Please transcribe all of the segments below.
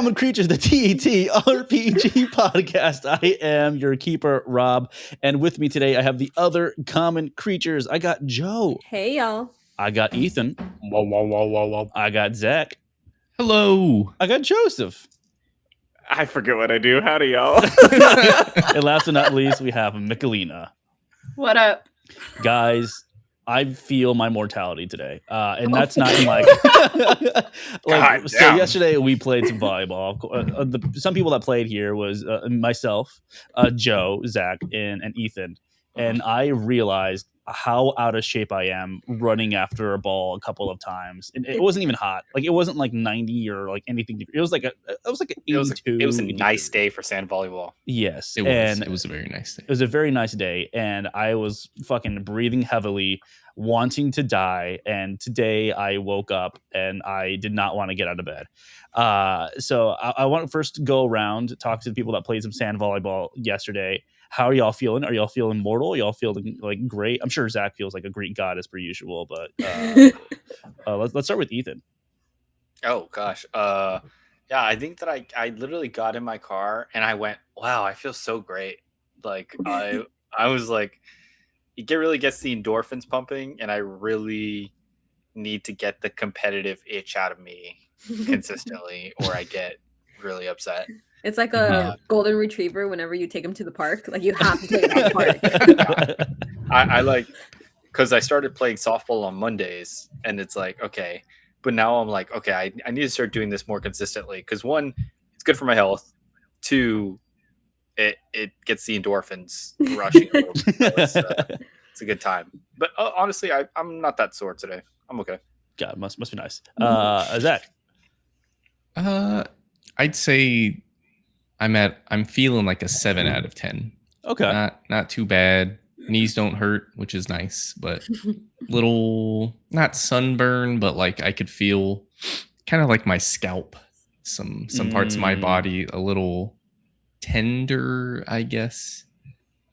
Common Creatures, the TET RPG podcast. I am your keeper, Rob, and with me today I have the other Common Creatures. I got Joe. Hey, y'all. I got Ethan. Whoa, whoa, whoa, whoa, whoa. I got Zach. Hello. I got Joseph. I forget what I do. Howdy, y'all. And last but not least, we have Michelina. What up? Guys, I feel my mortality today, and that's not like so. damn. Yesterday we played some volleyball. Some people that played here was myself, Joe, Zach, and Ethan, and I realized how out of shape I am running after a ball a couple of times. And it wasn't even hot. Like it wasn't like 90 or like anything. It was like an 82. It was a nice day for sand volleyball. Yes, It was a very nice day. It was a very nice day, and I was fucking breathing heavily, wanting to die. And today I woke up and I did not want to get out of bed. So I want to first go around, talk to the people that played some sand volleyball yesterday. How are y'all feeling? Are y'all feeling mortal? Y'all feeling like great? I'm sure Zach feels like a Greek god as per usual, but let's start with Ethan. Oh gosh. Yeah, I think that I literally got in my car and I went, wow, I feel so great. Like I was like, really gets the endorphins pumping, and I really need to get the competitive itch out of me consistently, or I get really upset. It's like a golden retriever whenever you take him to the park. Like, you have to take him to the park. I like, because I started playing softball on Mondays, and it's like, okay. But now I'm like, okay, I need to start doing this more consistently. Because one, it's good for my health. Two, it gets the endorphins rushing a little bit. So it's a good time. But honestly, I'm not that sore today. I'm okay. God, must be nice. Zach. I'd say I'm feeling like a 7 out of 10. Okay. Not too bad. Knees don't hurt, which is nice, but little, not sunburn, but like I could feel kind of like my scalp, some parts of my body a little tender, I guess.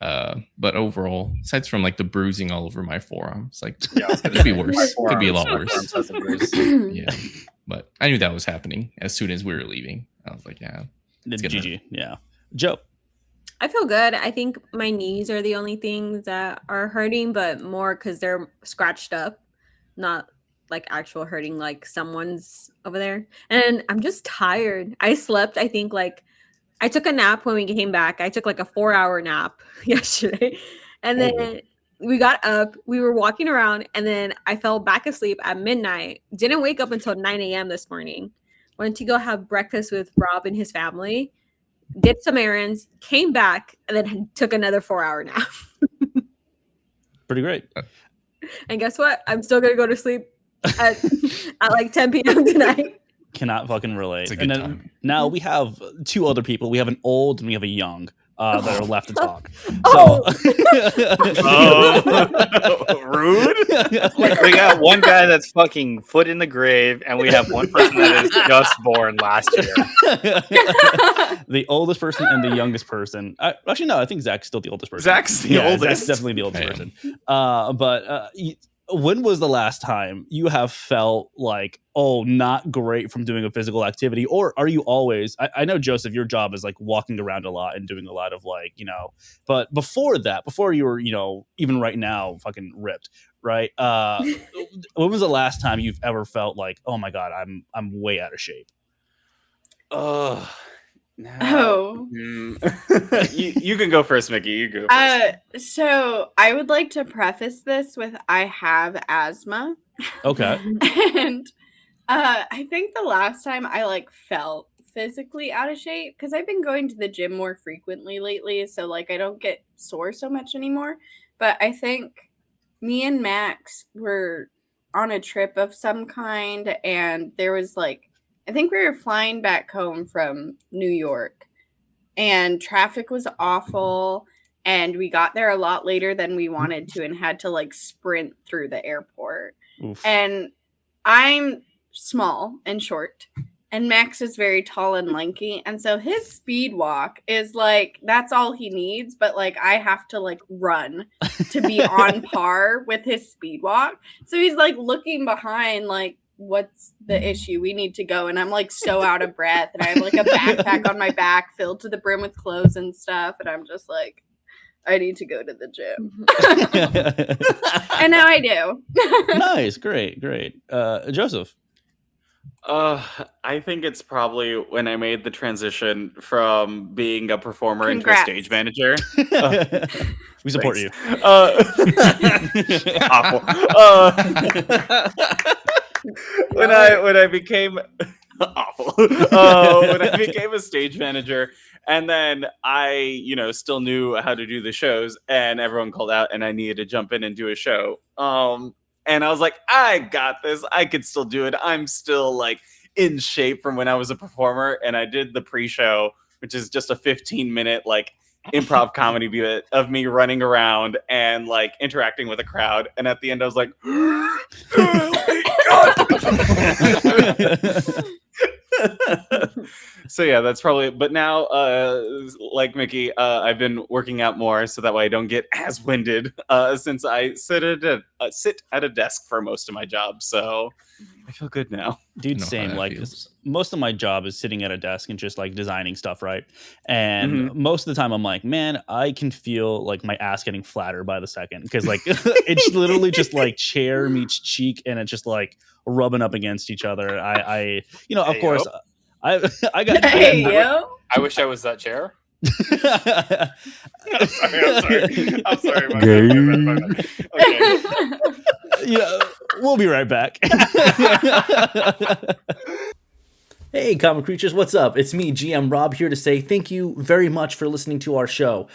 But overall, aside from like the bruising all over my forearms, like it could be worse. Could be a lot worse. Yeah. But I knew that was happening as soon as we were leaving. I was like, yeah. GG. Yeah. Joe. I feel good. I think my knees are the only things that are hurting, but more because they're scratched up, not like actual hurting like someone's over there. And I'm just tired. I slept, I think, like, I took a nap when we came back. I took like a 4-hour nap yesterday. And then we got up, we were walking around, and then I fell back asleep at midnight. Didn't wake up until 9 a.m. this morning. Went to go have breakfast with Rob and his family. Did some errands, came back, and then took another 4-hour nap. Pretty great. And guess what? I'm still going to go to sleep at like 10 p.m. tonight. Cannot fucking relate. It's a good time. Now we have two other people. We have an old and we have a young that are left to talk. Rude. We got one guy that's fucking foot in the grave, and we have one person that is just born last year. The oldest person and the youngest person. Actually, no, I think Zach's still the oldest person. Zach's the oldest. Zach's definitely the oldest person. But when was the last time you have felt like, oh, not great from doing a physical activity? Or are you always, I know, Joseph, your job is like walking around a lot and doing a lot of like, but before that, before you were, even right now, fucking ripped, right? When was the last time you've ever felt like, oh my God, I'm way out of shape? No. You can go first, Mickey. You go first. So I would like to preface this with I have asthma. Okay. And I think the last time I like felt physically out of shape, because I've been going to the gym more frequently lately, so like I don't get sore so much anymore. But I think me and Max were on a trip of some kind, and there was like, I think we were flying back home from New York, and traffic was awful, and we got there a lot later than we wanted to and had to like sprint through the airport. Oof. And I'm small and short, and Max is very tall and lanky, and so his speed walk is like, that's all he needs, but like I have to like run to be on par with his speed walk. So he's like looking behind like, what's the issue? We need to go. And I'm like so out of breath, and I have like a backpack on my back filled to the brim with clothes and stuff, and I'm just like, I need to go to the gym. And now I do. Nice, great. Joseph. I think it's probably when I made the transition from being a performer Congrats. into a stage manager. We support Thanks. you. Awful. When I became awful. When I became a stage manager, and then I, still knew how to do the shows, and everyone called out, and I needed to jump in and do a show. And I was like, I got this. I could still do it. I'm still like in shape from when I was a performer. And I did the pre-show, which is just a 15-minute like improv comedy bit of me running around and like interacting with a crowd. And at the end, I was like, oh my God. So yeah, that's probably. But now, like Mickey, I've been working out more so that way I don't get as winded. Since I sit at a desk for most of my job, so I feel good now. Dude, same. Like most of my job is sitting at a desk and just like designing stuff, right? And most of the time, I'm like, man, I can feel like my ass getting flatter by the second because like it's literally just like chair meets cheek, and it's just like rubbing up against each other. I of course. I got. I wish I was that chair. I'm sorry. My bad. Okay. Yeah, we'll be right back. Hey, common creatures, what's up? It's me, GM Rob, here to say thank you very much for listening to our show.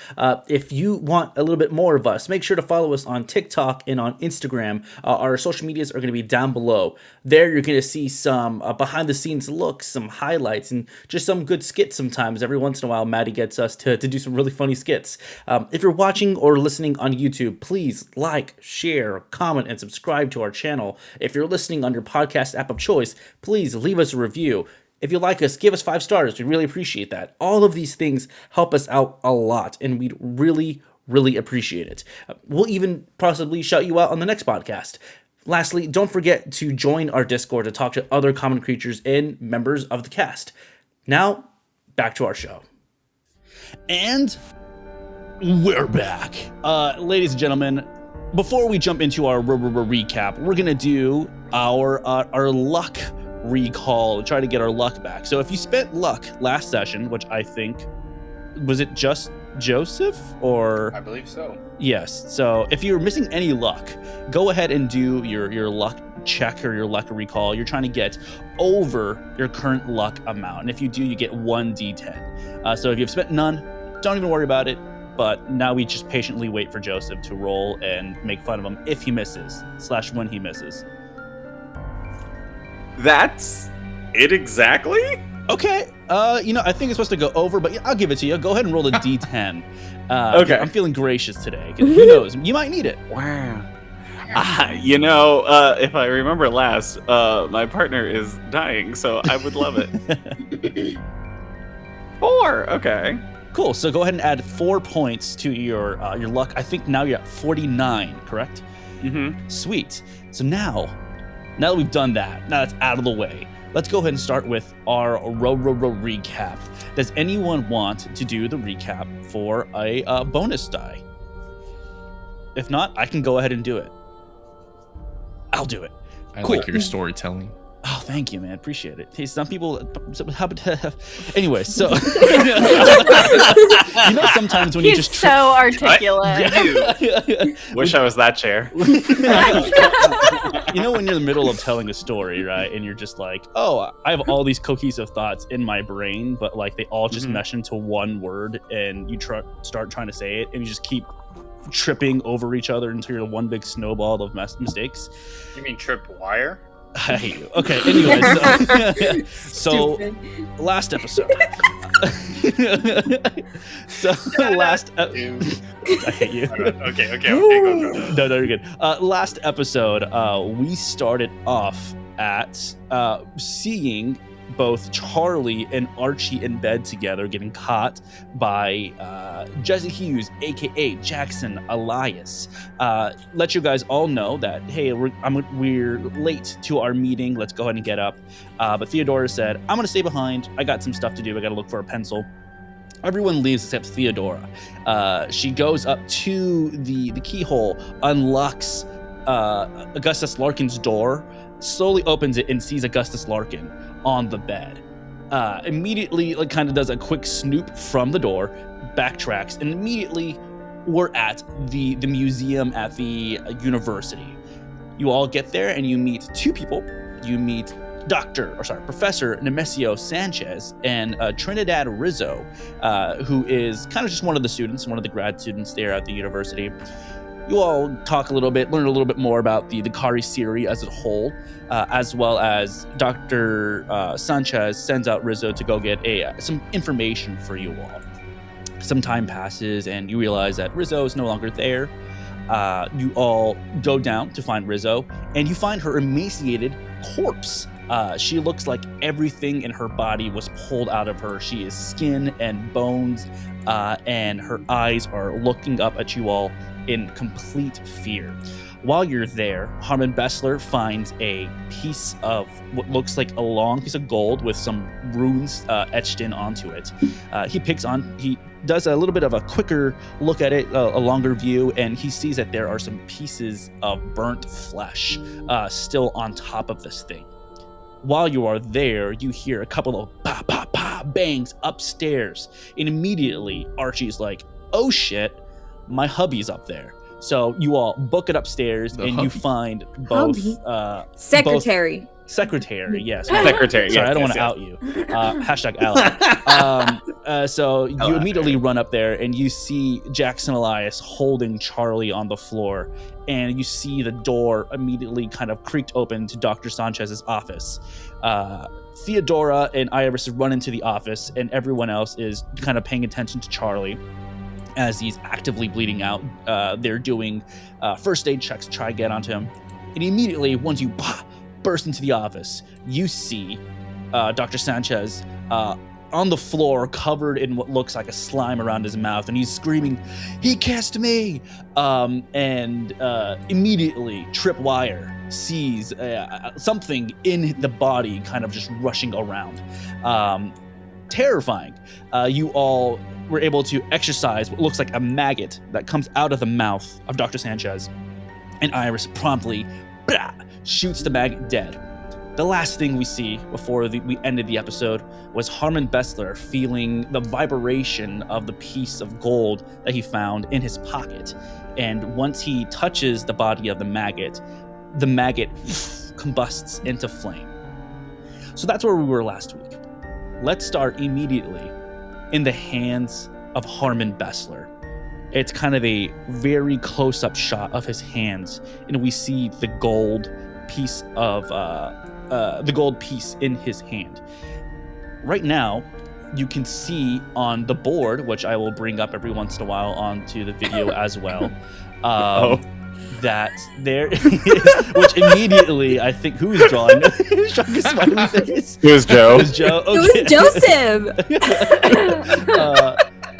If you want a little bit more of us, make sure to follow us on TikTok and on Instagram. Our social medias are going to be down below. There, you're going to see some behind-the-scenes looks, some highlights, and just some good skits sometimes. Every once in a while, Maddie gets us to do some really funny skits. If you're watching or listening on YouTube, please like, share, comment, and subscribe to our channel. If you're listening on your podcast app of choice, please leave us a review. If you like us, give us 5 stars. We really appreciate that. All of these things help us out a lot, and we'd really, really appreciate it. We'll even possibly shout you out on the next podcast. Lastly, don't forget to join our Discord to talk to other common creatures and members of the cast. Now, back to our show. And we're back. Ladies and gentlemen, before we jump into our recap, we're going to do our luck recall, try to get our luck back. So if you spent luck last session, which I think, was it just Joseph or? I believe so. Yes. So if you're missing any luck, go ahead and do your luck check or your luck recall. You're trying to get over your current luck amount. And if you do, you get 1d10. So if you've spent none, don't even worry about it. But now we just patiently wait for Joseph to roll and make fun of him if he misses, / when he misses. That's it exactly? Okay. I think it's supposed to go over, but I'll give it to you. Go ahead and roll a d10. Okay. I'm feeling gracious today. Who knows? You might need it. Wow. If I remember last, my partner is dying, so I would love it. 4. Okay. Cool. So go ahead and add 4 points to your luck. I think now you're at 49, correct? Mm-hmm. Sweet. So now that we've done that, now that's out of the way, let's go ahead and start with our recap. Does anyone want to do the recap for a bonus die? If not, I can go ahead and do it. I'll do it. I like your storytelling. Oh, thank you, man. Appreciate it. Hey, some people... Anyway, so... sometimes when He's you just... so articulate. Wish I was that chair. When you're in the middle of telling a story, right? And you're just like, oh, I have all these cohesive thoughts in my brain, but like they all just mesh into one word, and you start trying to say it, and you just keep tripping over each other until you're one big snowball of mistakes. You mean trip wire? I hate you. Okay, anyway, so last episode. I hate you. Okay, go. No, you're good. Last episode, we started off at seeing both Charlie and Archie in bed together, getting caught by Jesse Hughes, aka Jackson Elias. Let you guys all know that, hey, we're late to our meeting. Let's go ahead and get up. But Theodora said, I'm going to stay behind. I got some stuff to do. I got to look for a pencil. Everyone leaves except Theodora. She goes up to the keyhole, unlocks Augustus Larkin's door, slowly opens it, and sees Augustus Larkin on the bed. Immediately, like, kind of does a quick snoop from the door, backtracks, and immediately we're at the museum at the university. You all get there and you meet two people. You meet Professor Nemesio Sanchez and Trinidad Rizzo, who is kind of just one of the students, one of the grad students there at the university. You all talk a little bit, learn a little bit more about the Kari Siri as a whole, as well as Dr. Sanchez sends out Rizzo to go get some information for you all. Some time passes and you realize that Rizzo is no longer there. You all go down to find Rizzo and you find her emaciated corpse. She looks like everything in her body was pulled out of her. She is skin and bones, and her eyes are looking up at you all in complete fear. While you're there, Harmon Bessler finds a piece of what looks like a long piece of gold with some runes etched in onto it. He does a little bit of a quicker look at it, a longer view, and he sees that there are some pieces of burnt flesh still on top of this thing. While you are there, you hear a couple of pa pa pa bangs upstairs, and immediately Archie's like, oh shit, my hubby's up there. So you all book it upstairs, you find both secretary. Secretary, yes. Secretary, Sorry, yes, I don't want to yes. out you. Hashtag ally. So you immediately run up there and you see Jackson Elias holding Charlie on the floor, and you see the door immediately kind of creaked open to Dr. Sanchez's office. Theodora and Iris run into the office, and everyone else is kind of paying attention to Charlie as he's actively bleeding out. They're doing first aid checks to try to get onto him. And immediately, once you burst into the office, you see Dr. Sanchez on the floor, covered in what looks like a slime around his mouth, and he's screaming, "He kissed me!" And immediately, Tripwire sees something in the body kind of just rushing around. Terrifying. You all were able to exorcise what looks like a maggot that comes out of the mouth of Dr. Sanchez, and Iris promptly shoots the maggot dead. The last thing we see before we ended the episode was Harmon Bessler feeling the vibration of the piece of gold that he found in his pocket. And once he touches the body of the maggot combusts into flame. So that's where we were last week. Let's start immediately in the hands of Harmon Bessler. It's kind of a very close-up shot of his hands, and we see the gold piece in his hand. Right now, you can see on the board, which I will bring up every once in a while onto the video as well, that there is, which immediately, I think, who's drawing? Who's drawing a smiley face? It was Joe. It was Joe. Okay. It was Joseph.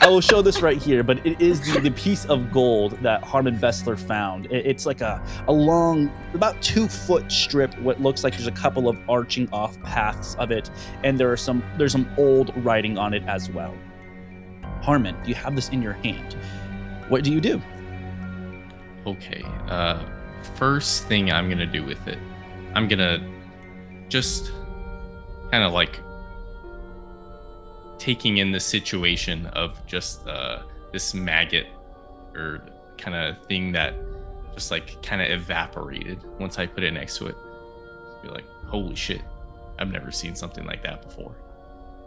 I will show this right here, but it is the piece of gold that Harmon Bessler found. It's like a long, about 2-foot strip, what looks like there's a couple of arching off paths of it, and there's some old writing on it as well. Harmon, you have this in your hand. What do you do? Okay, first thing I'm gonna do with it, I'm gonna just kind of like taking in the situation of just this maggot or kind of thing that just like kind of evaporated once I put it next to it. Be like, holy shit, I've never seen something like that before.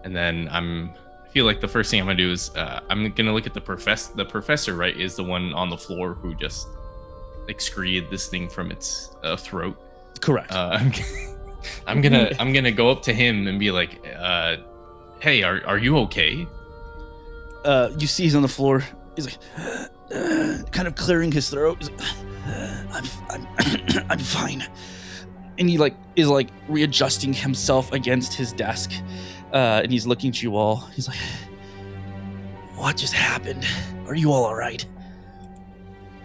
And then I feel like the first thing I'm gonna do is I'm gonna look at the professor. The professor, right, is the one on the floor who just excreted this thing from its throat. Correct. I'm gonna go up to him and be like, hey, are you okay? You see he's on the floor. He's like, kind of clearing his throat. He's like, I'm fine. and he like is like readjusting himself against his desk, and he's looking at you all. He's like, "What just happened? Are you all right?"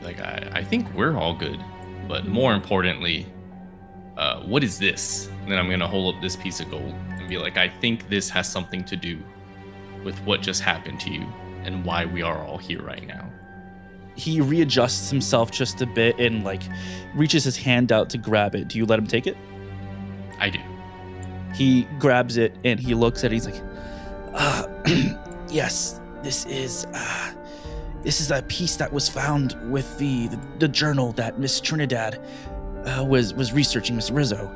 Like, I think we're all good, but more importantly, what is this? And then I'm gonna hold up this piece of gold and be like, I think this has something to do with what just happened to you and why we are all here right now. He readjusts himself just a bit and like reaches his hand out to grab it. Do you let him take it? I do. He grabs it and he looks at it. He's like, "Yes, this is a piece that was found with the journal that Miss Trinidad was researching, Miss Rizzo."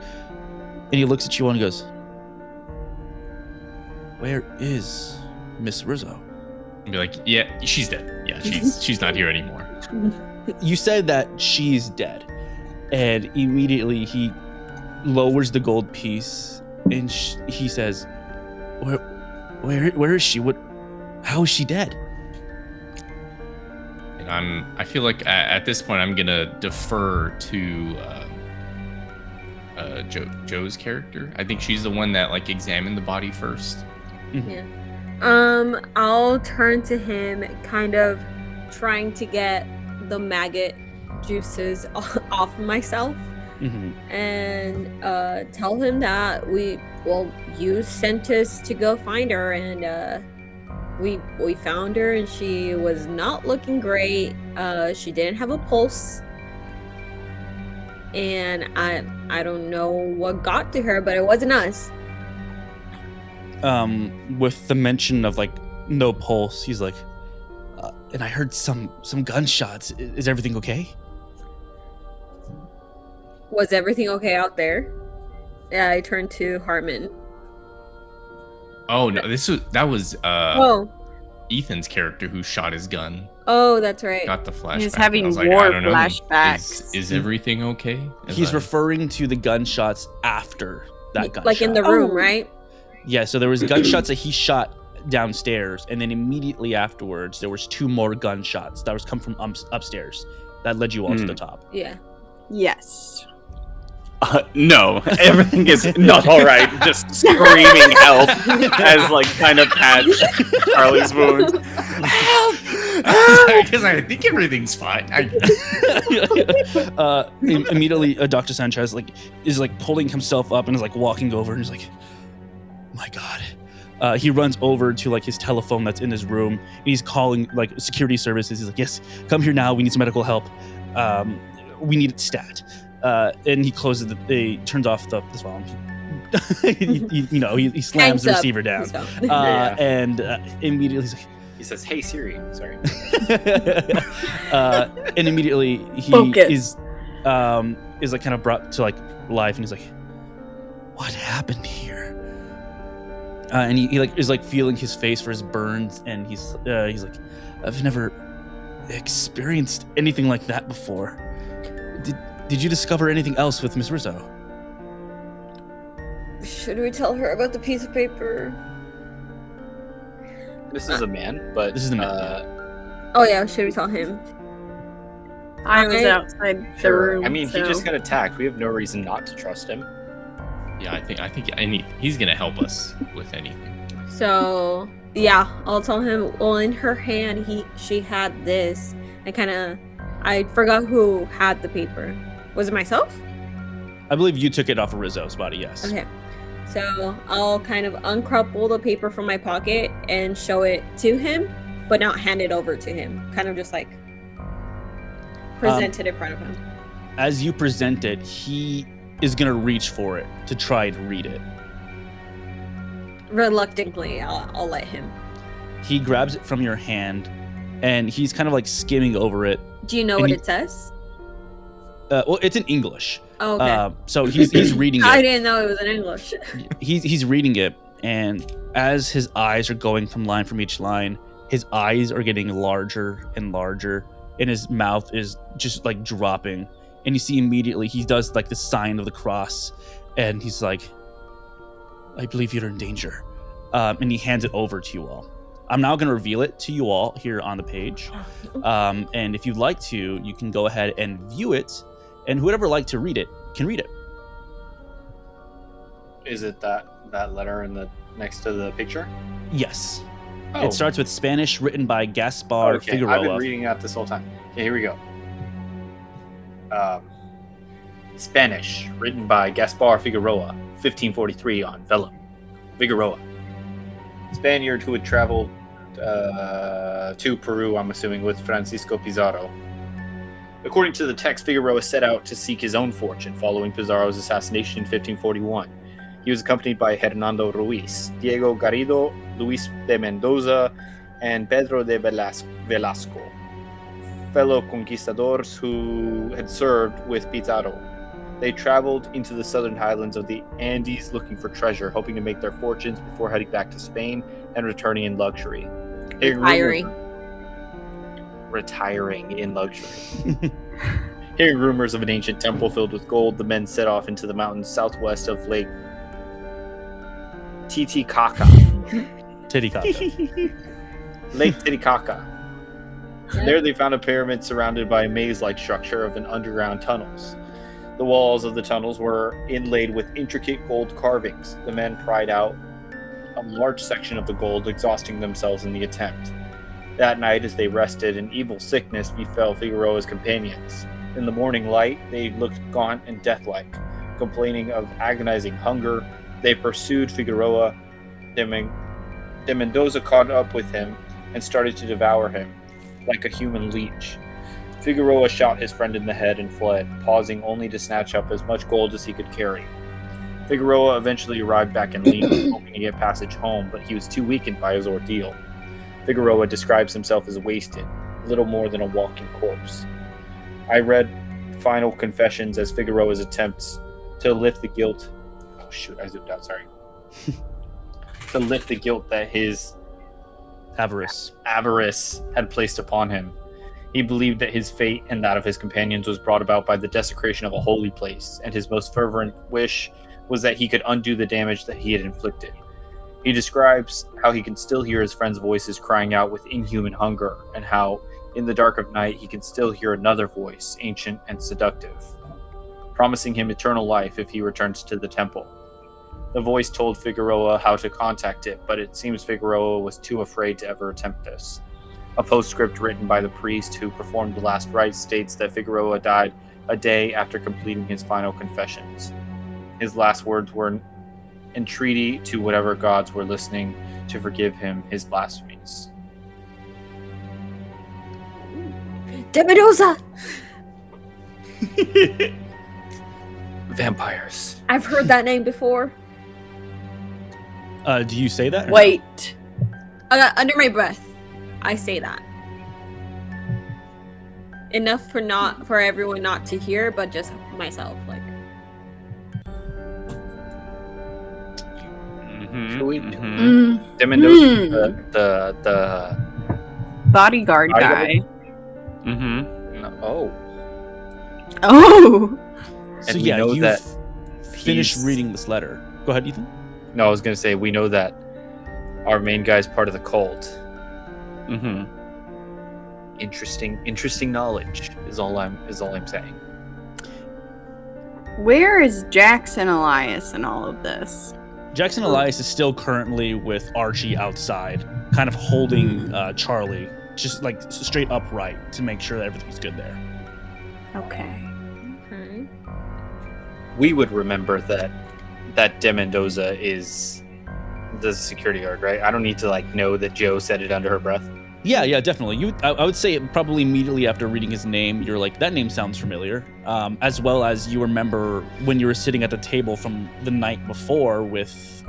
And he looks at you all and goes, "Where is Miss Rizzo?" And be like, yeah, she's dead. Yeah, she's not here anymore. You said that she's dead, and immediately he lowers the gold piece and he says, "Where is she? How is she dead?" And I feel like at this point I'm gonna defer to Joe's character. I think she's the one that like examined the body first. Yeah. I'll turn to him, kind of trying to get the maggot juices off of myself, and tell him that you sent us to go find her, and we found her, and she was not looking great. She didn't have a pulse, and I don't know what got to her, but it wasn't us. With the mention of like no pulse, he's like, "And I heard some gunshots. Is everything okay?" Was everything okay out there? Yeah, I turned to Hartman. Oh no, that was Oh, Ethan's character who shot his gun. oh, that's right. Got the flashback. He's having I was like, war I don't know. flashbacks. Is everything okay? He's referring to the gunshots after that gunshot. Like in the room, right? Yeah, so there was gunshots that he shot downstairs, and then immediately afterwards there was 2 more gunshots that was come from upstairs that led you all to the top. Yeah. Yes. No, everything is not all right. Just screaming help as like kind of pat Charlie's wounds. Help! Because I think everything's fine. Immediately, Dr. Sanchez is pulling himself up and is like walking over and he's like, "My God." He runs over to like his telephone that's in his room. And he's calling like security services. He's like, "Yes, come here now. We need some medical help. We need it stat." And he closes he turns off the phone. he slams Hangs the up. receiver down. So. And immediately he's like, He says, "Hey Siri." Sorry. and immediately he Focus. is like kind of brought to like life, and he's like, "What happened here?" And he like is like feeling his face for his burns, and he's like, "I've never experienced anything like that before. Did you discover anything else with Miss Rizzo?" Should we tell her about the piece of paper? This is a man, but This is the man, Oh yeah, should we tell him? I was I- outside the sure. room. I mean, he so- just got attacked. We have no reason not to trust him. Yeah, I think he's gonna help us with anything. So yeah, I'll tell him. Well, in her hand, she had this. I forgot who had the paper. Was it myself? I believe you took it off of Rizzo's body. Yes. Okay. So I'll kind of uncouple the paper from my pocket and show it to him, but not hand it over to him. Kind of just like present it in front of him. As you present it, he is gonna reach for it to try and read it. Reluctantly, I'll let him. He grabs it from your hand, and he's kind of like skimming over it. Do you know And what he- it says? Well, it's in English. Oh, okay. So he's reading I it. didn't know it was in English. He's reading it, and as his eyes are going from each line, his eyes are getting larger and larger, and his mouth is just like dropping. And you see immediately he does like the sign of the cross, and he's like, "I believe you're in danger," and he hands it over to you all. I'm now going to reveal it to you all here on the page, and if you'd like to, you can go ahead and view it, and whoever would like to read it can read it. Is it that letter in the next to the picture? Yes. Oh. It starts with Spanish, written by Gaspar Okay, Figueroa. I've been reading that this whole time. Okay, here we go. Spanish, written by Gaspar Figueroa, 1543 on vellum. Figueroa, Spaniard who had traveled to Peru, I'm assuming, with Francisco Pizarro. According to the text, Figueroa set out to seek his own fortune following Pizarro's assassination in 1541. He was accompanied by Hernando Ruiz, Diego Garrido, Luis de Mendoza, and Pedro de Velasco, fellow conquistadors who had served with Pizarro. They traveled into the southern highlands of the Andes looking for treasure, hoping to make their fortunes before heading back to Spain and returning in luxury. Retiring in luxury. Hearing rumors of an ancient temple filled with gold, the men set off into the mountains southwest of Lake Titicaca. Lake Titicaca. There they found a pyramid surrounded by a maze-like structure of underground tunnels. The walls of the tunnels were inlaid with intricate gold carvings. The men pried out a large section of the gold, exhausting themselves in the attempt. That night, as they rested, an evil sickness befell Figueroa's companions. In the morning light, they looked gaunt and deathlike. Complaining of agonizing hunger, they pursued Figueroa. De Mendoza caught up with him and started to devour him like a human leech. Figueroa shot his friend in the head and fled, pausing only to snatch up as much gold as he could carry. Figueroa eventually arrived back in Lima, hoping to get passage home, but he was too weakened by his ordeal. Figueroa describes himself as wasted, little more than a walking corpse. I read final confessions as Figueroa's attempts to lift the guilt. Oh shoot, I zoomed out, sorry. To lift the guilt that his avarice had placed upon him. He believed that his fate and that of his companions was brought about by the desecration of a holy place, and his most fervent wish was that he could undo the damage that he had inflicted. He describes how he can still hear his friends' voices crying out with inhuman hunger, and how, in the dark of night, he can still hear another voice, ancient and seductive, promising him eternal life if he returns to the temple. The voice told Figueroa how to contact it, but it seems Figueroa was too afraid to ever attempt this. A postscript written by the priest who performed the last rites states that Figueroa died a day after completing his final confessions. His last words were an entreaty to whatever gods were listening to forgive him his blasphemies. De Mendoza! Vampires. I've heard that name before. Do you say that? Wait. Under my breath, I say that. Enough for everyone not to hear, but just myself, like. De Mendoza, the bodyguard guy. Oh. So And yeah, we know you that finished he's- reading this letter. Go ahead, Ethan. No, I was gonna say we know that our main guy's part of the cult. Interesting knowledge is all I'm saying. Where is Jackson Elias in all of this? Jackson Elias is still currently with Archie outside, kind of holding Charlie, just like straight upright to make sure that everything's good there. Okay. Okay. We would remember that De Mendoza is the security guard, right? I don't need to know that Joe said it under her breath. Yeah, definitely. I would say probably immediately after reading his name, you're like, that name sounds familiar. As well as you remember when you were sitting at the table from the night before with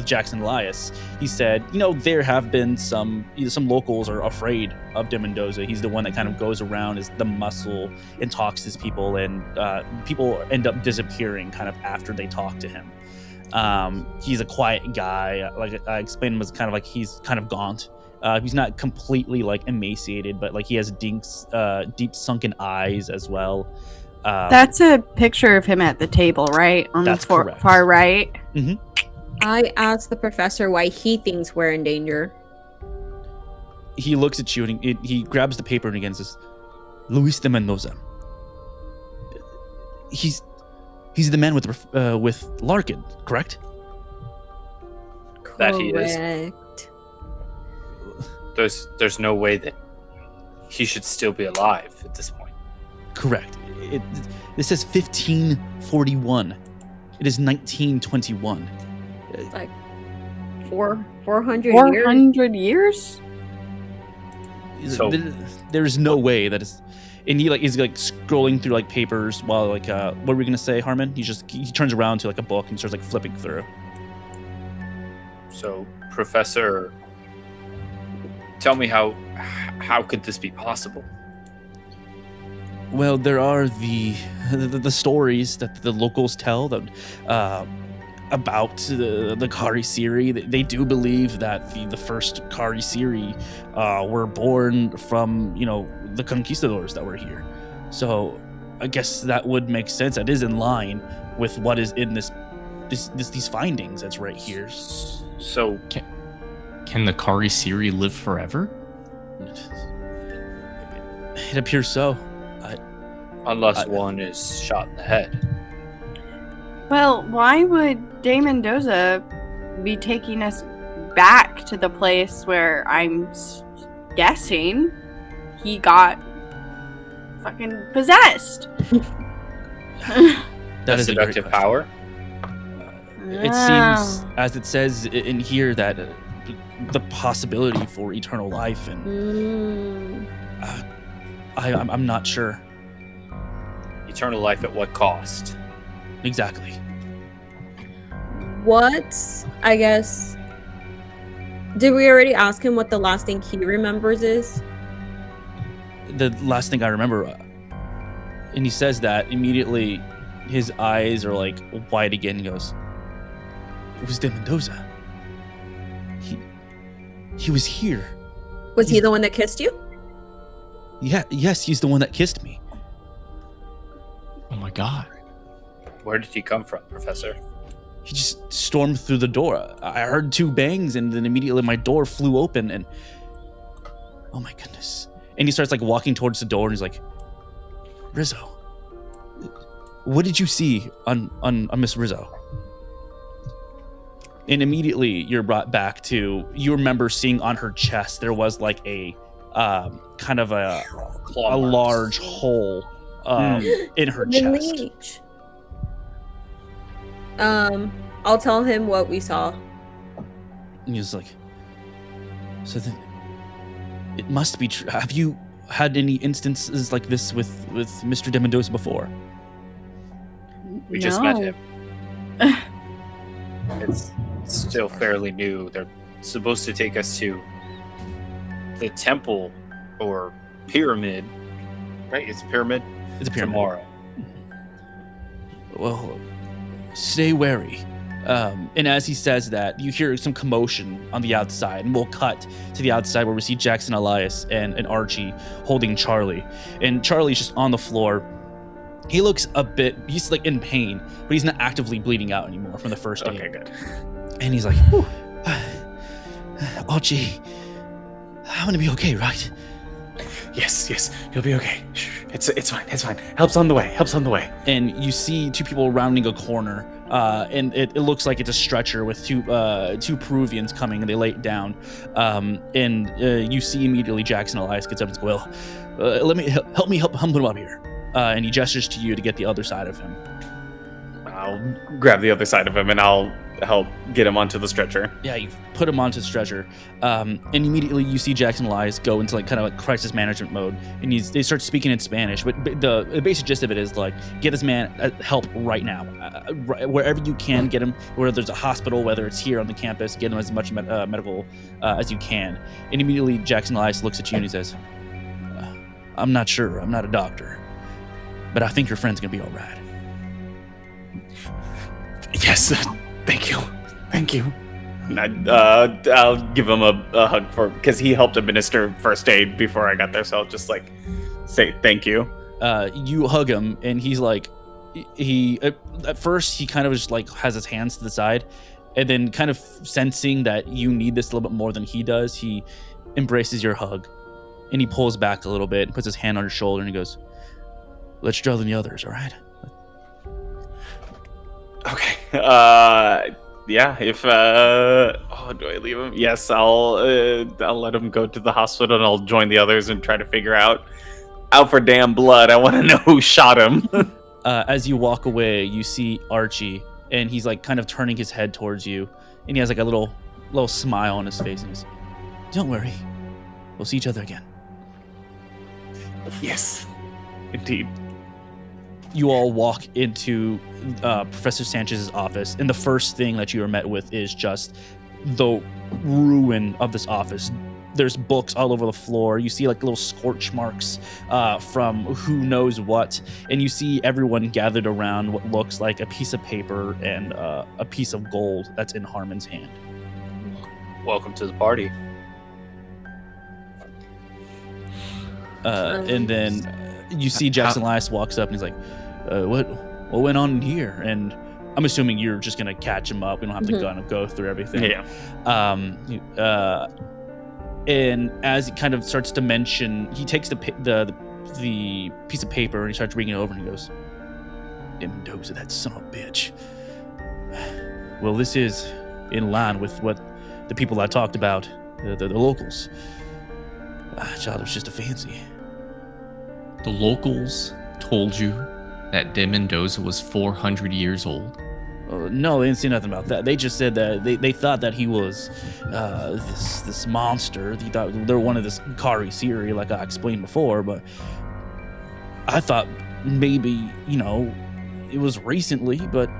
Jackson Elias. He said, there have been some locals are afraid of De Mendoza. He's the one that kind of goes around as the muscle and talks to people, and people end up disappearing kind of after they talk to him. He's a quiet guy. Like I explained him as kind of like he's kind of gaunt. He's not completely emaciated, but he has deep sunken eyes as well. That's a picture of him at the table, right? On the far right. Mm-hmm. I asked the professor why he thinks we're in danger. He looks at you and he grabs the paper and again says, Luis de Mendoza. He's He's the man with Larkin, correct? That he is. Correct. There's no way that he should still be alive at this point. Correct. This says 1541. It is 1921. It's like 400 years. 400 years? So- There's no way that is. And he's like scrolling through like papers while like what were we gonna say, Harmon? He turns around to like a book and starts like flipping through. So, Professor, tell me how could this be possible? Well, there are the stories that the locals tell that about the Kari Siri. They do believe that the first Kari Siri were born from the conquistadors that were here. So I guess that would make sense. That is in line with what is in these findings that's right here. So, Can the Kari Siri live forever? It appears so. unless one is shot in the head. Well, why would De Mendoza be taking us back to the place where I'm guessing he got fucking possessed? That is a great seductive question. power. It seems, as it says in here, that the possibility for eternal life, and I'm not sure Eternal life at what cost? exactly. I guess, did we already ask him what the last thing he remembers is? The last thing I remember, and he says that immediately, his eyes are like wide again. He goes, "It was De Mendoza. He was here. Was he the one that kissed you? Yeah, yes, he's the one that kissed me. Oh my god. Where did he come from, Professor? He just stormed through the door. I heard two bangs, and then immediately my door flew open, and oh my goodness!" And he starts like walking towards the door, and he's like, "Rizzo, what did you see on Miss Rizzo?" And immediately you're brought back to, you remember seeing on her chest there was like a kind of a Claw marks. large hole in her The chest. leech. I'll tell him what we saw. And he's like, "So then it must be true. Have you had any instances like this with Mr. De Mendoza before?" We just met him. It's still fairly new. They're supposed to take us to the temple or pyramid. Right? It's a pyramid? It's a pyramid. Tomorrow. Well, stay wary. And as he says that, you hear some commotion on the outside, and we'll cut to the outside where we see Jackson Elias and Archie holding Charlie. And Charlie's just on the floor. He looks he's like in pain, but he's not actively bleeding out anymore from the first aid. Okay, good. And he's like, "Archie, I'm gonna be okay, right?" Yes, you'll be okay. Shh, it's fine. Help's on the way. And you see two people rounding a corner, and it looks like it's a stretcher with two Peruvians coming, and they lay it down. And you see immediately Jackson Elias gets up and goes, "Well, let me help him up here." And he gestures to you to get the other side of him. I'll grab the other side of him and I'll help get him onto the stretcher. Yeah, you put him onto the stretcher, and immediately you see Jackson Elias go into like kind of like crisis management mode, and they start speaking in Spanish. But the basic gist of it is like, get this man help right now, wherever you can. Get him, whether there's a hospital, whether it's here on the campus, get him as much medical as you can. And immediately Jackson Elias looks at you and he says, "I'm not sure. I'm not a doctor, but I think your friend's gonna be all right." Yes, thank you. And I'll give him a hug because he helped administer first aid before I got there, so I'll just like say thank you. You hug him, and he's like, he at first he kind of just like has his hands to the side, and then kind of sensing that you need this a little bit more than he does, he embraces your hug, and he pulls back a little bit and puts his hand on your shoulder, and he goes, "Let's drill in the others, all right?" Okay. Yeah. If do I leave him? Yes, I'll let him go to the hospital, and I'll join the others and try to figure out for damn blood. I want to know who shot him. As you walk away, you see Archie, and he's like kind of turning his head towards you, and he has like a little smile on his face, and he's, "Don't worry, we'll see each other again." Yes, indeed. You all walk into Professor Sanchez's office, and the first thing that you are met with is just the ruin of this office. There's books all over the floor. You see like little scorch marks from who knows what, and you see everyone gathered around what looks like a piece of paper and a piece of gold that's in Harmon's hand. Welcome to the party. And then you see Jackson Elias walks up, and he's like, what went on in here? And I'm assuming you're just gonna catch him up. We don't have to kind of go through everything. Yeah. And as he kind of starts to mention, he takes the piece of paper and he starts reading it over, and he goes, "Mendoza, that son of a bitch. Well, this is in line with what the people I talked about, the locals. Child, it was just a fancy." The locals told you that de Mendoza was 400 years old. No, they didn't say nothing about that. They just said that they thought that he was this monster. They thought they're one of this Kari Siri, like I explained before. But I thought maybe, it was recently, but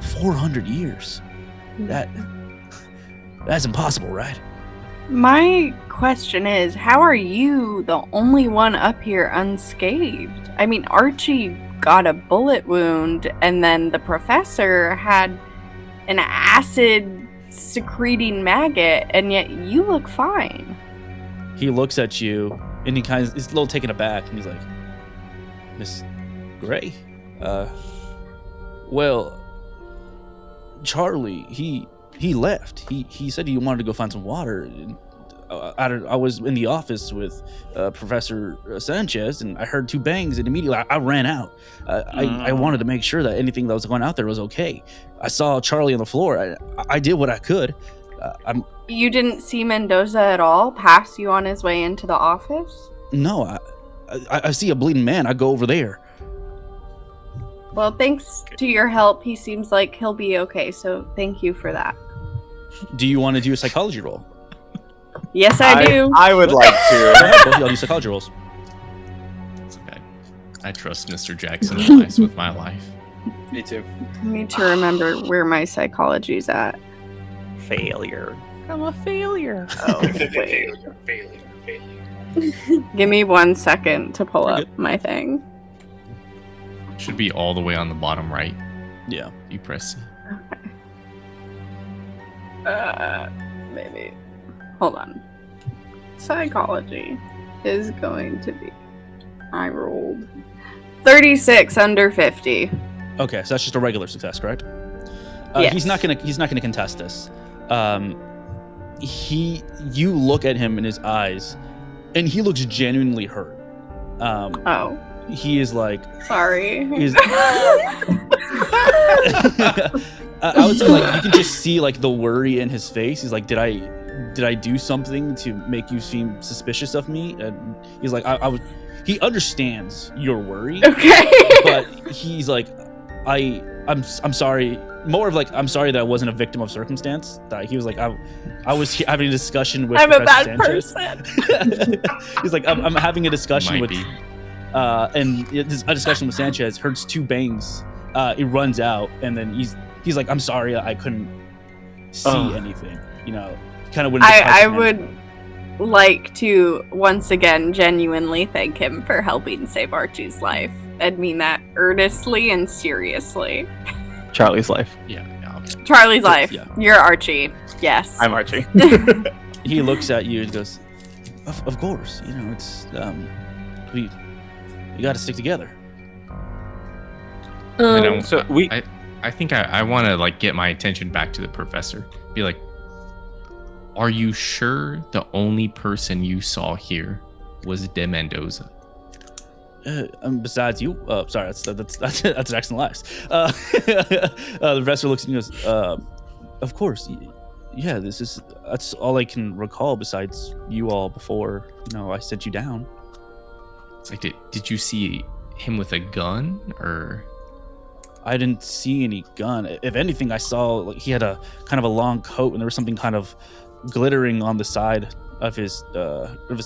400 years. That's impossible, right? My question is, how are you the only one up here unscathed? I mean, Archie got a bullet wound, and then the professor had an acid secreting maggot, and yet you look fine. He looks at you, and he kind of is a little taken aback, and he's like, "Miss Gray? Well, Charlie, he left. He said he wanted to go find some water. And I was in the office with Professor Sanchez, and I heard two bangs, and immediately I ran out. I wanted to make sure that anything that was going out there was okay. I saw Charlie on the floor. I did what I could. You didn't see Mendoza at all pass you on his way into the office? No, I see a bleeding man. I go over there. Well, thanks to your help, he seems like he'll be okay, so thank you for that. Do you want to do a psychology roll? Yes, I do. I would like Go to. ahead, both of y'all do psychology rolls. It's okay. I trust Mr. Jackson Elias with my life. Me too. I need to remember where my psychology's at. Failure. I'm a failure. Oh, Wait. failure. Give me 1 second to pull You're up good. my thing. Should be all the way on the bottom right. Yeah. You press C. Maybe. Hold on. Psychology is going to be. I rolled 36 under 50. Okay, so that's just a regular success, correct? Yes. He's not gonna contest this. You look at him in his eyes, and he looks genuinely hurt. Oh, He is like, sorry. he's, I would say like you can just see like the worry in his face. He's like, did I do something to make you seem suspicious of me? And he's like, he understands your worry, Okay. but he's like, I'm sorry. More of like, I'm sorry that I wasn't a victim of circumstance. That he was like, I was having a discussion with I'm a Professor bad Sanchez. person. He's like, I'm having a discussion Might with, be. and a discussion with Sanchez. Hurts two bangs. It runs out, and then he's like, I'm sorry, I couldn't see anything. Kind of when I would like to once again genuinely thank him for helping save Archie's life. I'd mean that earnestly and seriously. Charlie's life. Yeah. Okay. Charlie's life. Yeah. You're Archie. Yes. I'm Archie. He looks at you and goes, of course, it's we got to stick together. And I- So we. I think I want to like get my attention back to the professor. Be like, are you sure the only person you saw here was de Mendoza? Besides you, sorry, that's Jackson Lives. The professor looks at you and goes, of course, yeah, that's all I can recall besides you all before, I sent you down. It's like, did you see him with a gun, or? I didn't see any gun. If anything, I saw like he had a kind of a long coat, and there was something kind of glittering on the side of his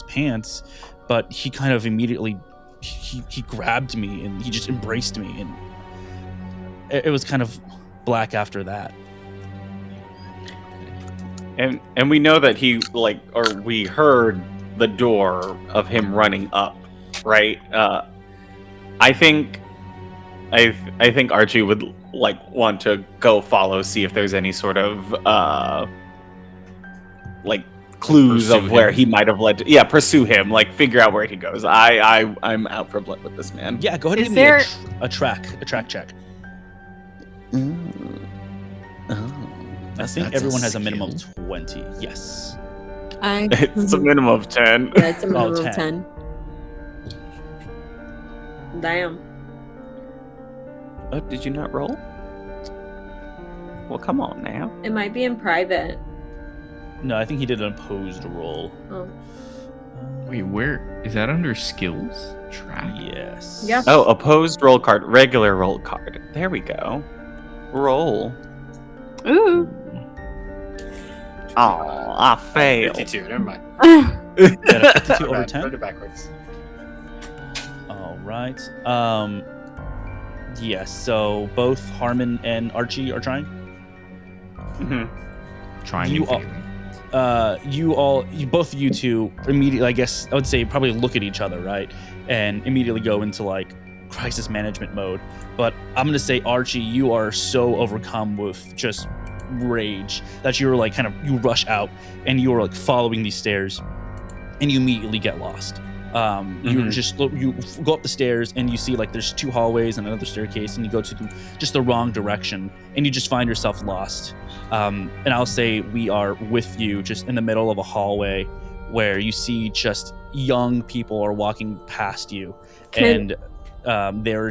pants. But he kind of immediately he grabbed me and he just embraced me, and it was kind of black after that. And we know that we heard the door of him running up, right? I think Archie would want to go follow, see if there's any sort of clues Pursue of where him. he might have led to, pursue him, figure out where he goes. I'm out for blood with this man. Yeah, go ahead and Is give there- me a track check. I think That's a everyone has a minimum of skill. 20. Yes. It's a minimum of 10. Yeah, it's a minimum of 10. 10. Damn. Oh, did you not roll? Well, come on now. It might be in private. No, I think he did an opposed roll. Oh. Wait, where is that under skills? Track. Yes. Yeah. Oh, opposed roll card, regular roll card. There we go. Roll. Ooh. Oh, I failed. 52. Never mind. Got a 52 over Bad. 10. Put it backwards. All right. Yes. So both Harmon and Archie are trying. Mhm. Trying You and all- failing. both of you two immediately, I guess I would say, probably look at each other, right, and immediately go into crisis management mode. But I'm gonna say, Archie, you are so overcome with just rage that you're you rush out and you are following these stairs, and you immediately get lost. You go up the stairs and you see there's two hallways and another staircase, and you go to just the wrong direction, and you just find yourself lost. And I'll say we are with you just in the middle of a hallway where you see just young people are walking past you, and you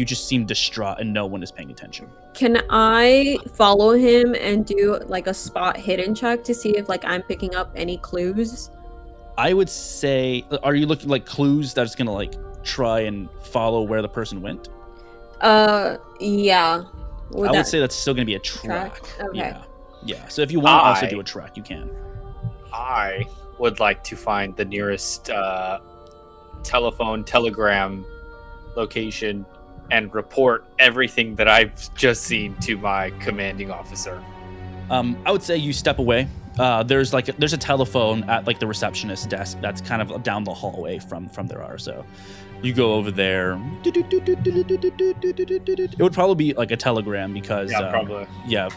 just seem distraught and no one is paying attention. Can I follow him and do a spot hidden check to see if I'm picking up any clues? I would say, are you looking clues that's gonna try and follow where the person went? Yeah. I would say that's still gonna be a track. Okay. Yeah. So if you want to also do a track, you can. I would like to find the nearest telegram location and report everything that I've just seen to my commanding officer. I would say you step away. There's a telephone at the receptionist desk that's kind of down the hallway from there. So you go over there. It would probably be a telegram because Probably.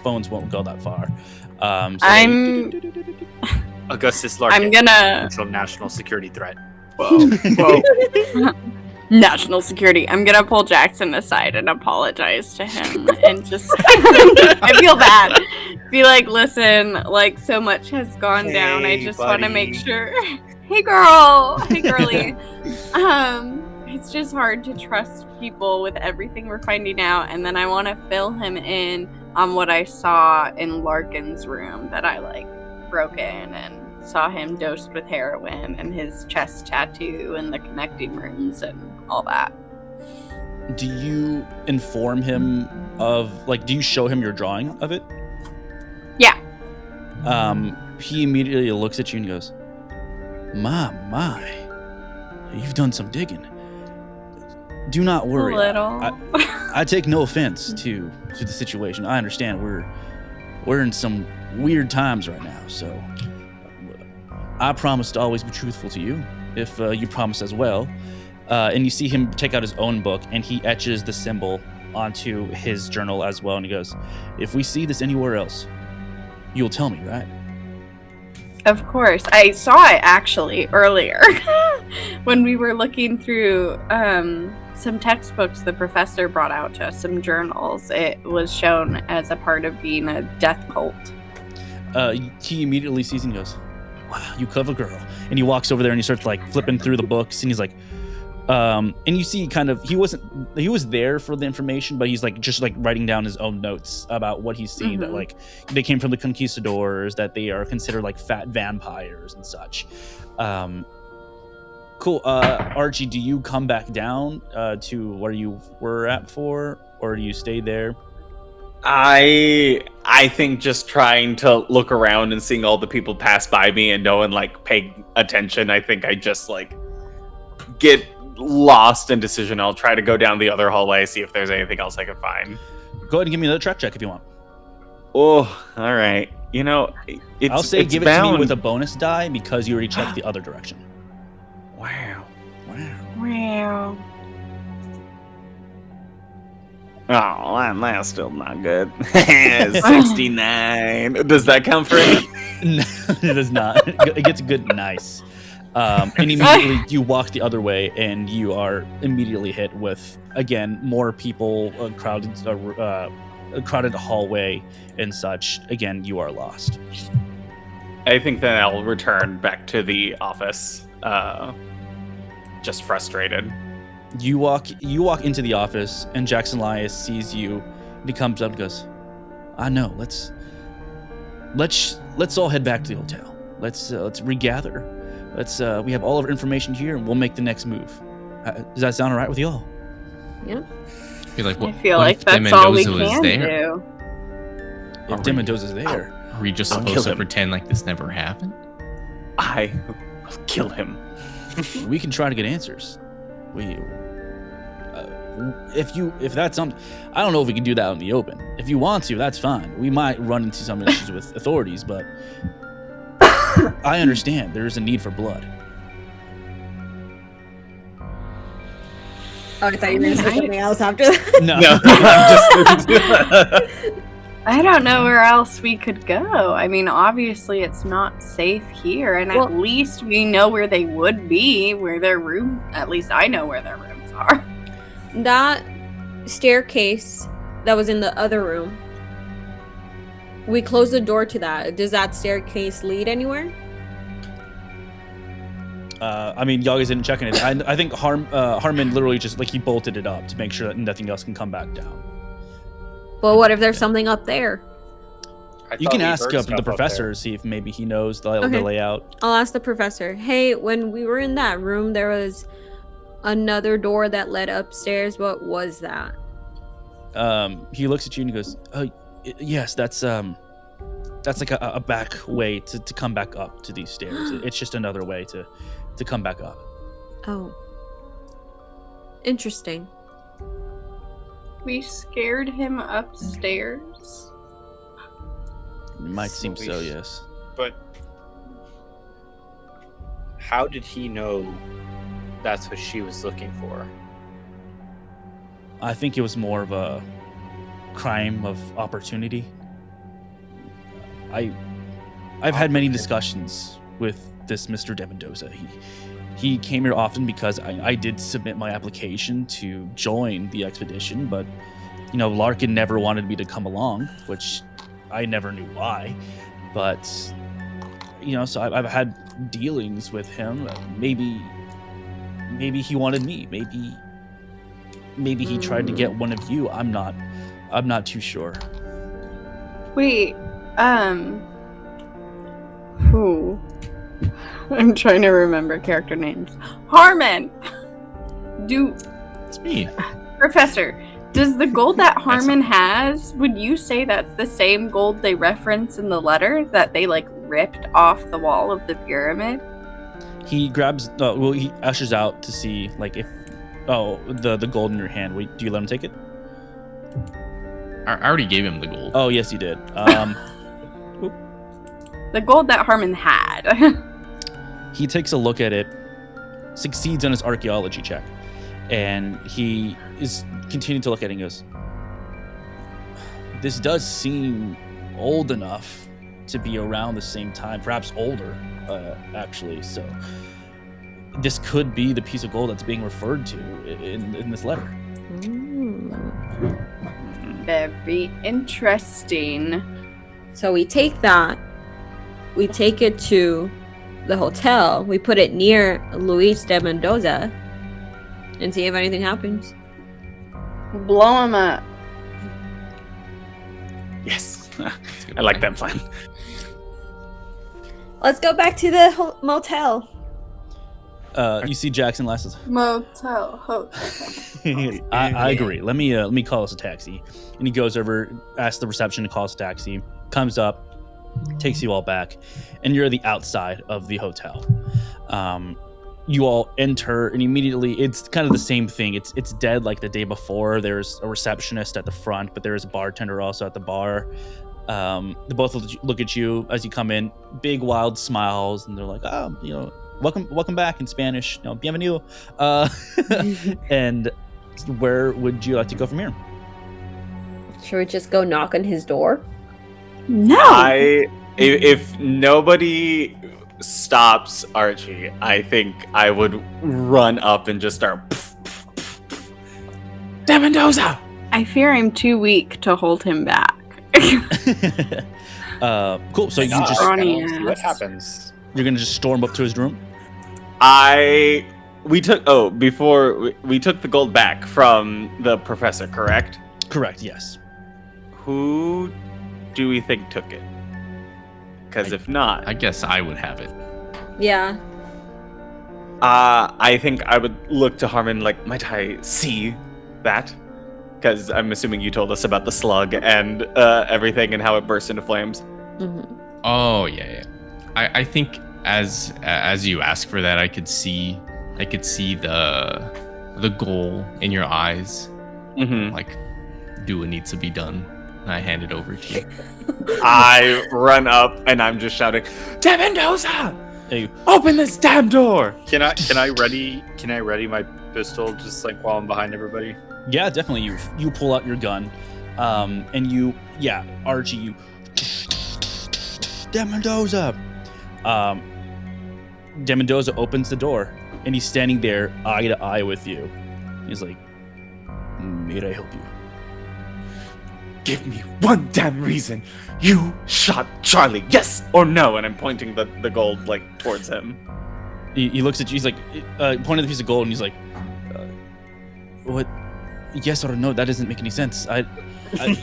Phones won't go that far. Augustus Larkin. I'm gonna Potential national security threat. Whoa. national security. I'm gonna pull Jackson aside and apologize to him and just I feel bad. Be listen, so much has gone down. I just want to make sure. Hey girl, hey girly. It's just hard to trust people with everything we're finding out, and then I want to fill him in on what I saw in Larkin's room that I broke in and saw him dosed with heroin and his chest tattoo and the connecting rooms and all that. Do you inform him of do you show him your drawing of it? Yeah. He immediately looks at you and goes, my, you've done some digging. Do not worry. A little. I take no offense to the situation. I understand we're in some weird times right now, so I promise to always be truthful to you if you promise as well. And you see him take out his own book, and he etches the symbol onto his journal as well, and he goes, if we see this anywhere else, you'll tell me, right? Of course. I saw it actually earlier when we were looking through some textbooks the professor brought out to us, some journals. It was shown as a part of being a death cult. He immediately sees and goes, wow, you clever girl. And he walks over there and he starts flipping through the books, and he's like, And you see he was there for the information, but he's just writing down his own notes about what he's seen, that they came from the conquistadors, that they are considered like fat vampires and such. Cool. Archie, do you come back down to where you were at before, or do you stay there? I think just trying to look around and seeing all the people pass by me and no one paying attention, I think I just get lost in decision. I'll try to go down the other hallway, see if there's anything else I can find. Go ahead and give me another track check if you want. Oh, all right. I'll say give it to me with a bonus die because you already checked the other direction. Wow. Wow. Oh, that's still not good. 69. Does that count for any? No, it does not. It gets a good nice. And immediately you walk the other way, and you are immediately hit with, again, more people, a crowded hallway and such. Again, you are lost. I think then I'll return back to the office, just frustrated. You walk into the office, and Jackson Elias sees you, and he comes up and goes, "I know. Let's all head back to the hotel. Let's regather. We have all of our information here, and we'll make the next move. Does that sound all right with you all?" Yep. I feel like that's all we can do. If De Mendoza's there, are we just supposed to pretend like this never happened? I will kill him. We can try to get answers. If that's something, I don't know if we can do that out in the open. If you want to, that's fine. We might run into some issues with authorities, but I understand there is a need for blood. Oh, I thought you were going to say something else after that. No. I don't know where else we could go. I mean, obviously it's not safe here, and at least we know where they would be, where their room, at least I know where their rooms are. That staircase that was in the other room, we closed the door to that. Does that staircase lead anywhere? I mean, y'all guys didn't check anything. I think Harmon literally just he bolted it up to make sure that nothing else can come back down. Well, what if there's something up there? You can ask the professor, see if maybe he knows the layout. I'll ask the professor. Hey, when we were in that room, there was another door that led upstairs. What was that? He looks at you and he goes, yes, that's like a back way to come back up to these stairs. It's just another way to come back up. Oh. Interesting. We scared him upstairs. It might seem so, yes. But how did he know that's what she was looking for? I think it was more of a crime of opportunity. I've had many discussions with this Mr. De Mendoza. He came here often because I did submit my application to join the expedition, but Larkin never wanted me to come along, which I never knew why. But so I've had dealings with him. Maybe he wanted me. Maybe he tried to get one of you. I'm not too sure. Wait, who? I'm trying to remember character names. Harmon! It's me. Professor, does the gold that Harmon has, would you say that's the same gold they reference in the letter that they ripped off the wall of the pyramid? He grabs, he ushers out to see if, the gold in your hand. Wait, do you let him take it? I already gave him the gold. Oh, yes, you did. The gold that Harmon had. He takes a look at it, succeeds on his archaeology check, and he is continuing to look at it and goes, "This does seem old enough to be around the same time, perhaps older, actually. So this could be the piece of gold that's being referred to in this letter." Very interesting. So we take that, we take it to the hotel, we put it near Luis de Mendoza, and see if anything happens. Blow him up. Yes. I like that plan. Let's go back to the motel. You see Jackson Last. Motel. Hotel. I agree. Let me call us a taxi. And he goes over, asks the reception to call us a taxi. Comes up, takes you all back, and you're at the outside of the hotel. You all enter, and immediately it's kind of the same thing. It's dead like the day before. There's a receptionist at the front, but there is a bartender also at the bar. They both look at you as you come in, big wild smiles, and they're like, "Oh, welcome back" in Spanish. Bienvenido. And where would you like to go from here? Should we just go knock on his door? No. If nobody stops Archie, I think I would run up and just start. De Mendoza! I fear I'm too weak to hold him back. Cool. So you Nah, just Ronnie see what ass. happens. you're gonna just storm up to his room. We took the gold back from the professor, correct? Correct. Yes. Who do we think took it? Because if not, I guess I would have it. Yeah. I think I would look to Harmon like, might I see that? Because I'm assuming you told us about the slug and everything and how it burst into flames. Mm-hmm. Oh yeah. I think as you ask for that, I could see the goal in your eyes. Mm-hmm. Like, do what needs to be done. And I hand it over to you. I run up and I'm just shouting, De Mendoza! Hey, Open this damn door! Can I ready my pistol just like while I'm behind everybody? yeah, definitely. You pull out your gun, and Archie, you. De Mendoza. De Mendoza opens the door, and he's standing there eye to eye with you. He's like, "May I help you?" Give me one damn reason you shot Charlie, yes or no? And I'm pointing the gold like towards him. He looks at you. He's like, pointing the piece of gold, and he's like, "What? Yes or no? That doesn't make any sense. I'll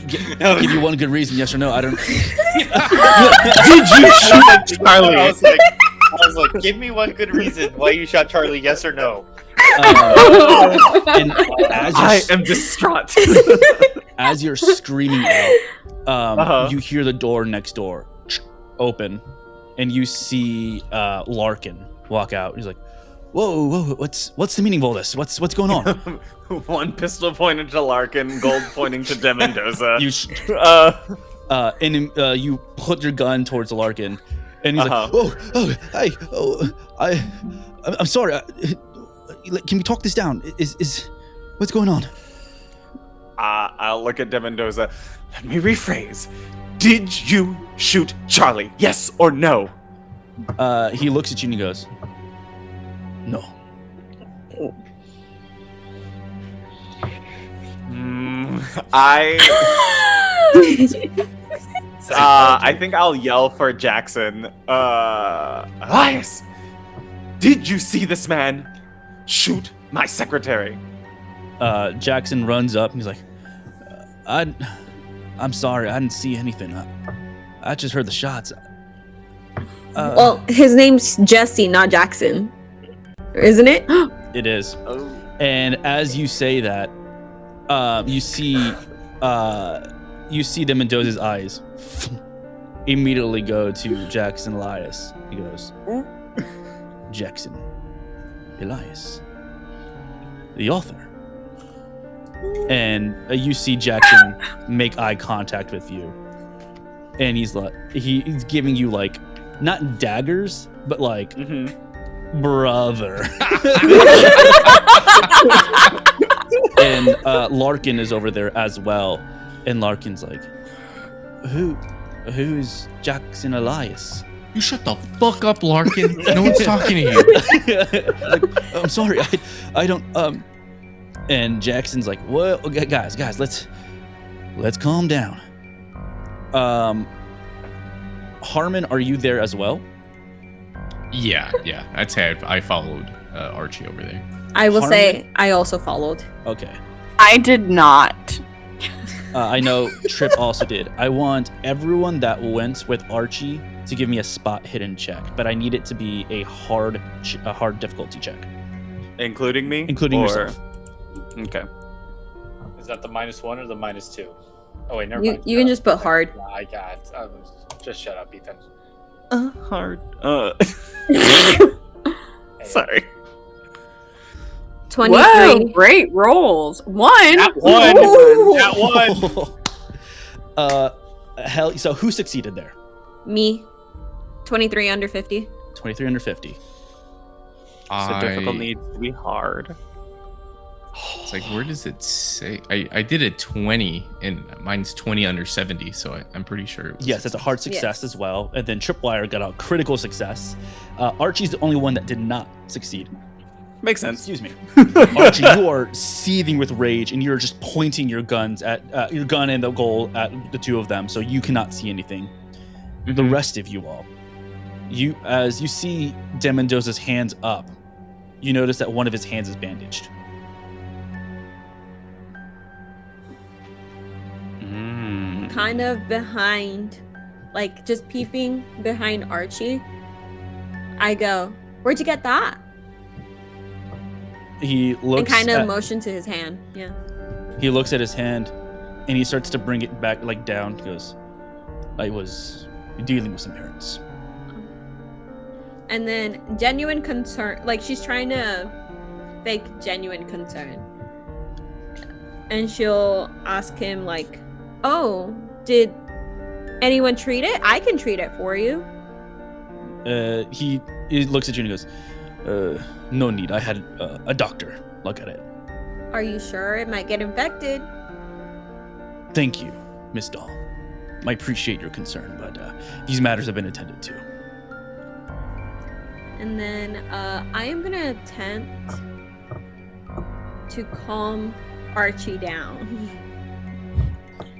give you one good reason, yes or no. I don't." Did you shoot Charlie? I was like, give me one good reason why you shot Charlie, yes or no. And I am distraught. as you're screaming out, you hear the door next door open, and you see Larkin walk out. He's like, "Whoa! What's the meaning of all this? What's going on?" One pistol pointed to Larkin, gold pointing to De Mendoza. You put your gun towards Larkin, and he's like, I'm sorry. Can we talk this down? Is what's going on?" I'll look at De Mendoza. Let me rephrase. Did you shoot Charlie? Yes or no? He looks at you and he goes, "No." I think I'll yell for Jackson. Elias, did you see this man shoot my secretary? Jackson runs up and he's like, I'm sorry, I didn't see anything. I just heard the shots. Well, his name's Jesse, not Jackson, isn't it? It is. Oh. And as you say that, you see De Mendoza's eyes immediately go to Jackson Elias. He goes, "Jackson Elias, the author." And you see Jackson make eye contact with you, and he's giving you like not daggers, but like brother. And Larkin is over there as well, and Larkin's like, who's Jackson Elias? You shut the fuck up, Larkin. No one's talking to you. Like, I'm sorry, I don't and Jackson's like, well, okay, guys, let's calm down. Harmon, are you there as well? Yeah. I'd say I followed Archie over there. I will Harmon? say I also followed. Okay. I did not. I know Trip also did. I want everyone that went with Archie to give me a spot hidden check, but I need it to be a hard difficulty check, Including me? including Or- yourself. Okay. Is that the -1 or the -2? Oh wait, never You mind. you can just put hard. Yeah, I got. Just shut up, Ethan. Hard. Hey, Sorry. 23. Whoa, great rolls. One. That one. Ooh. That one. Hell. So who succeeded there? Me. 23 under 50. 23 under 50. So difficult needs to be hard. It's like, where does it say? I did a 20, and mine's 20 under 70, so I'm pretty sure. It was Yes, it's a hard success as well. And then Tripwire got a critical success. Archie's the only one that did not succeed. Makes sense. Excuse me. Archie, you are seething with rage, and you're just pointing your guns at your gun and the goal at the two of them, so you cannot see anything. The rest of you all, as you see De Mendoza's hands up, you notice that one of his hands is bandaged. Kind of behind, like just peeping behind Archie. I go, where'd you get that? He looks And kind of at, motion to his hand. Yeah. he looks at his hand, and he starts to bring it back like down. He goes, I was dealing with some errands. And then genuine concern, like she's trying to fake genuine concern. And she'll ask him like, oh, did anyone treat it? I can treat it for you. He looks at you and he goes, no need. I had a doctor look at it. Are you sure it might get infected? Thank you, Miss Dahl. I appreciate your concern, but these matters have been attended to. And then I am gonna attempt to calm Archie down.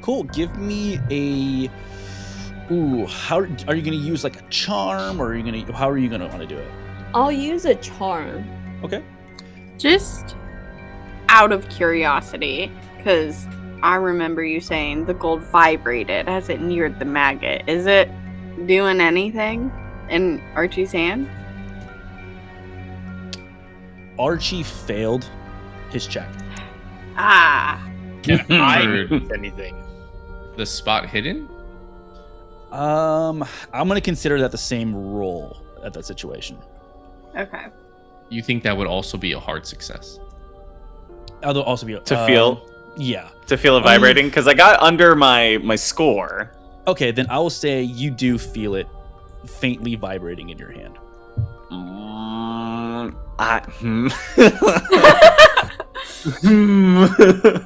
Cool. Give me a. Ooh, how are you gonna use like a charm, or are you gonna? How are you gonna want to do it? I'll use a charm. Okay. Just out of curiosity, because I remember you saying the gold vibrated as it neared the maggot. Is it doing anything in Archie's hand? Archie failed his check. Ah. Can I Heard. do anything? The spot hidden? I'm gonna consider that the same roll at that situation. Okay. You think that would also be a hard success? Although also be To feel? Yeah. To feel it vibrating? Because I got under my score. Okay, then I will say you do feel it faintly vibrating in your hand.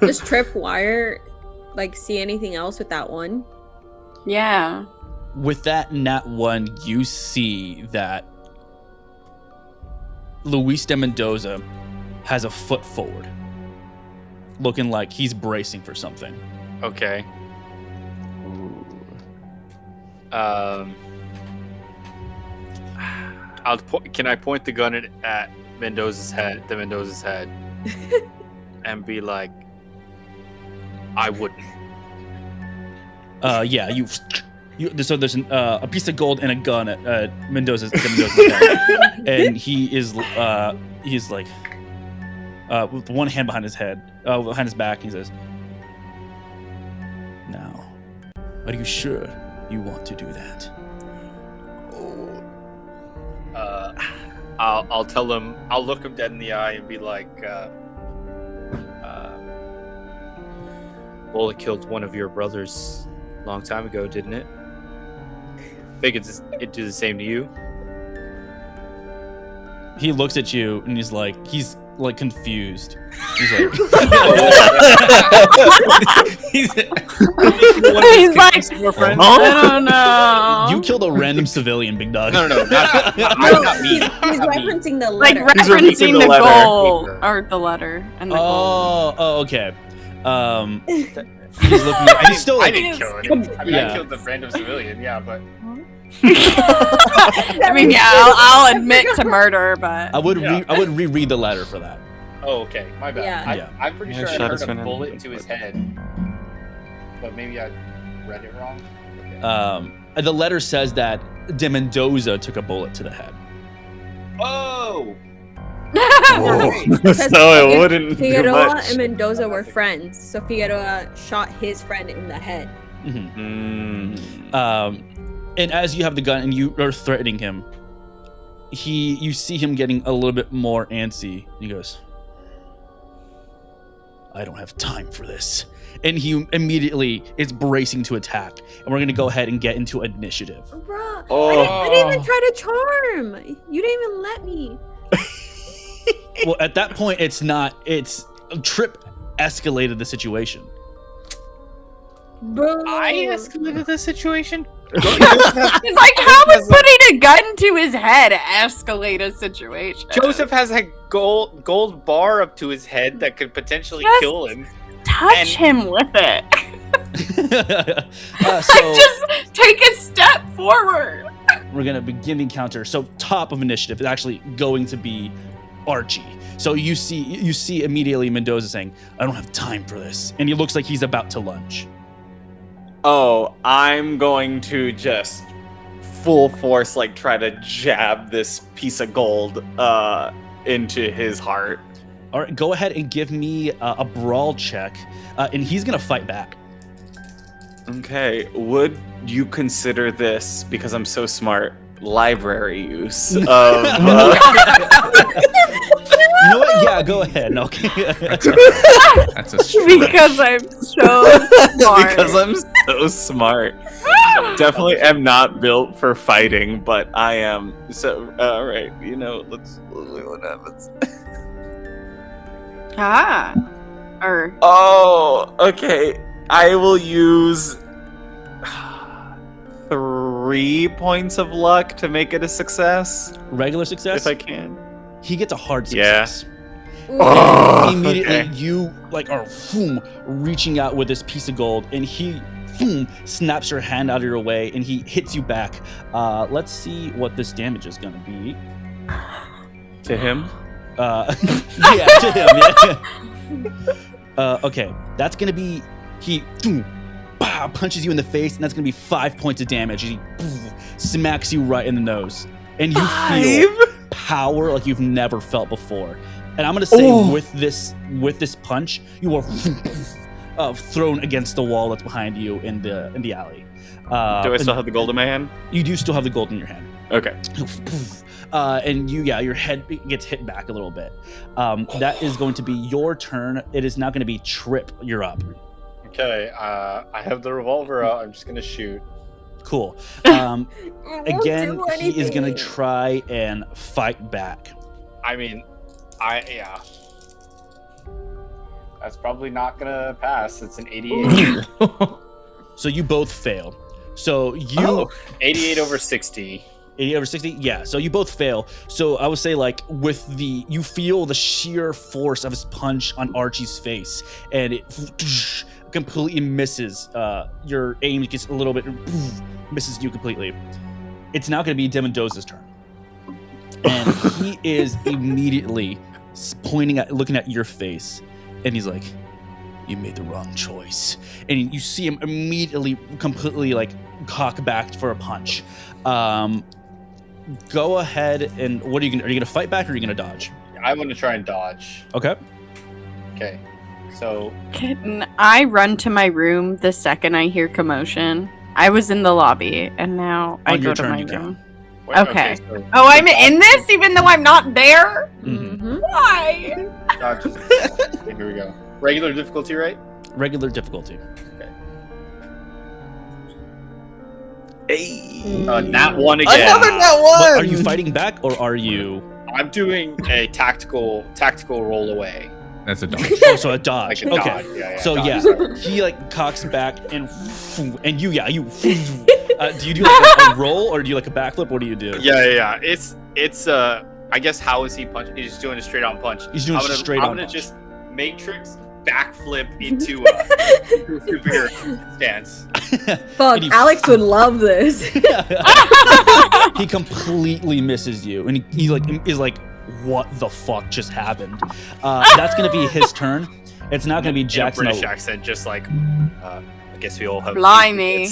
Does Tripwire like see anything else with that one? Yeah. With that nat one, you see that Luis de Mendoza has a foot forward, looking like he's bracing for something. Okay. Can I point the gun at Mendoza's head, and be like, I wouldn't. Yeah, you. So there's a piece of gold and a gun at Mendoza's head, and he's like, with one hand behind his head, behind his back. He says, "Now, are you sure you want to do that?" I'll tell him. I'll look him dead in the eye and be like, "Bullet killed one of your brothers a long time ago, didn't it? Think it do the same to you?" He looks at you and he's like confused. He's like, He's like, I don't know. "You killed a random civilian, big dog." No, not me. He's referencing the Like letter. referencing the the letter. goal or the letter and the goal. Oh, okay. He's looking. At, he's still I like, didn't kill him. I mean, Yeah. I killed the random civilian. Yeah, but I mean, yeah, I'll admit to murder, but I would Yeah. I would reread the letter for that. Oh, okay. My bad. Yeah. Yeah. I'm pretty sure I shot heard his a friend bullet in to the his foot. head, but maybe I read it wrong. Okay. The letter says that De Mendoza took a bullet to the head. Oh, Because So it wouldn't do Figueroa much. and Mendoza were friends, so Figueroa shot his friend in the head. And as you have the gun and you are threatening him, you see him getting a little bit more antsy. He goes, I don't have time for this. And he immediately is bracing to attack. And we're going to go ahead and get into initiative. Bruh, Oh. I didn't even try to charm. You didn't even let me. Well, at that point, it's Trip escalated the situation. Bro. I escalated the situation. it's like, how would putting a gun to his head escalate a situation? Joseph has a gold bar up to his head that could potentially Just kill him. touch him with it. So Just take a step forward. we're going to begin the encounter. So top of initiative is actually going to be Archie. So you see immediately Mendoza saying, I don't have time for this. And he looks like he's about to lunge. Oh, I'm going to just full force, like, try to jab this piece of gold into his heart. All right, go ahead and give me a brawl check. And he's going to fight back. Okay, would you consider this, because I'm so smart, library use of... You know what? Yeah, go ahead. Okay. That's a stretch. Because I'm so smart. because I'm so smart. Definitely am not built for fighting, but I am. So, all right, let's see what happens. Or Oh, okay. I will use 3 points of luck to make it a success, Regular success. if I can. He gets a hard Yeah. success. Oh, Immediately, okay. you are reaching out with this piece of gold, and he snaps your hand out of your way, and he hits you back. Let's see what this damage is going to be. To him? Yeah, to him. Yeah. Okay, that's going to be he punches you in the face, and that's going to be 5 points of damage. He smacks you right in the nose, and you feel power like you've never felt before. And I'm gonna say with this punch, you are thrown against the wall that's behind you in the alley. Do I still have the gold in my hand? You do still have the gold in your hand. Okay. And your head gets hit back a little bit. That is going to be your turn. It is now going to be Trip. You're up. Okay, I have the revolver out. I'm just gonna shoot. Cool. Won't Again, do he is going to anything. try and fight back. I mean, yeah. That's probably not gonna pass. It's an 88. So you both fail. So you 88 over 60. 80 over 60? Yeah, so you both fail. So I would say, like, you feel the sheer force of his punch on Archie's face, and it completely misses. Your aim gets a little bit, misses you completely. It's now going to be De Mendoza's turn. And he is immediately looking at your face, and he's like, you made the wrong choice. And you see him immediately completely, like, cock back for a punch. Go ahead and what are you gonna fight back or are you gonna dodge? I want to try and dodge. Okay. Okay, so can I run to my room the second I hear commotion? I was in the lobby, and now I On go your to turn, my you room. wait, Okay. so Oh, I'm in this even though I'm not there? Mhm. Why? dodge is- okay, here we go. Regular difficulty, right? Regular difficulty. Hey. Nat 1 again. Another nat one. But are you fighting back or are you I'm doing a tactical roll away. That's a dodge. so a dodge? Like a Okay. dodge. Yeah, So dodge, yeah, sorry. he like cocks back and you do you do like a roll or do you like a backflip? What do you do? Yeah. It's I guess how is he punching? He's just doing a straight on punch. He's doing a straight on I'm gonna punch. just matrix backflip into a superhero stance. Fuck, And he- Alex would love this. He completely misses you, and he is like, "What the fuck just happened?" That's gonna be his turn. It's not gonna be In a Jackson. British accent, just like, I guess we all have. Blimey.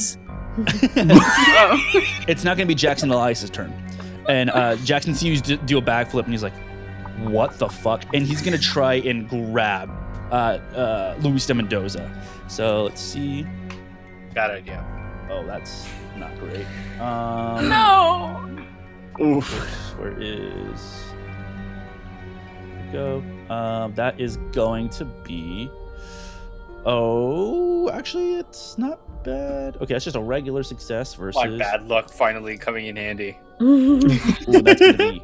Oh. It's not gonna be Jackson Elias's turn, and Jackson sees you do a backflip, and he's like, "What the fuck?" And he's gonna try and grab Luis de Mendoza. So let's see. Bad idea. Oh, that's not great. No. Oof. Where is? Go. That is going to be. Oh, actually, it's not bad. Okay, that's just a regular success versus. My bad luck finally coming in handy. Ooh, that's gonna be.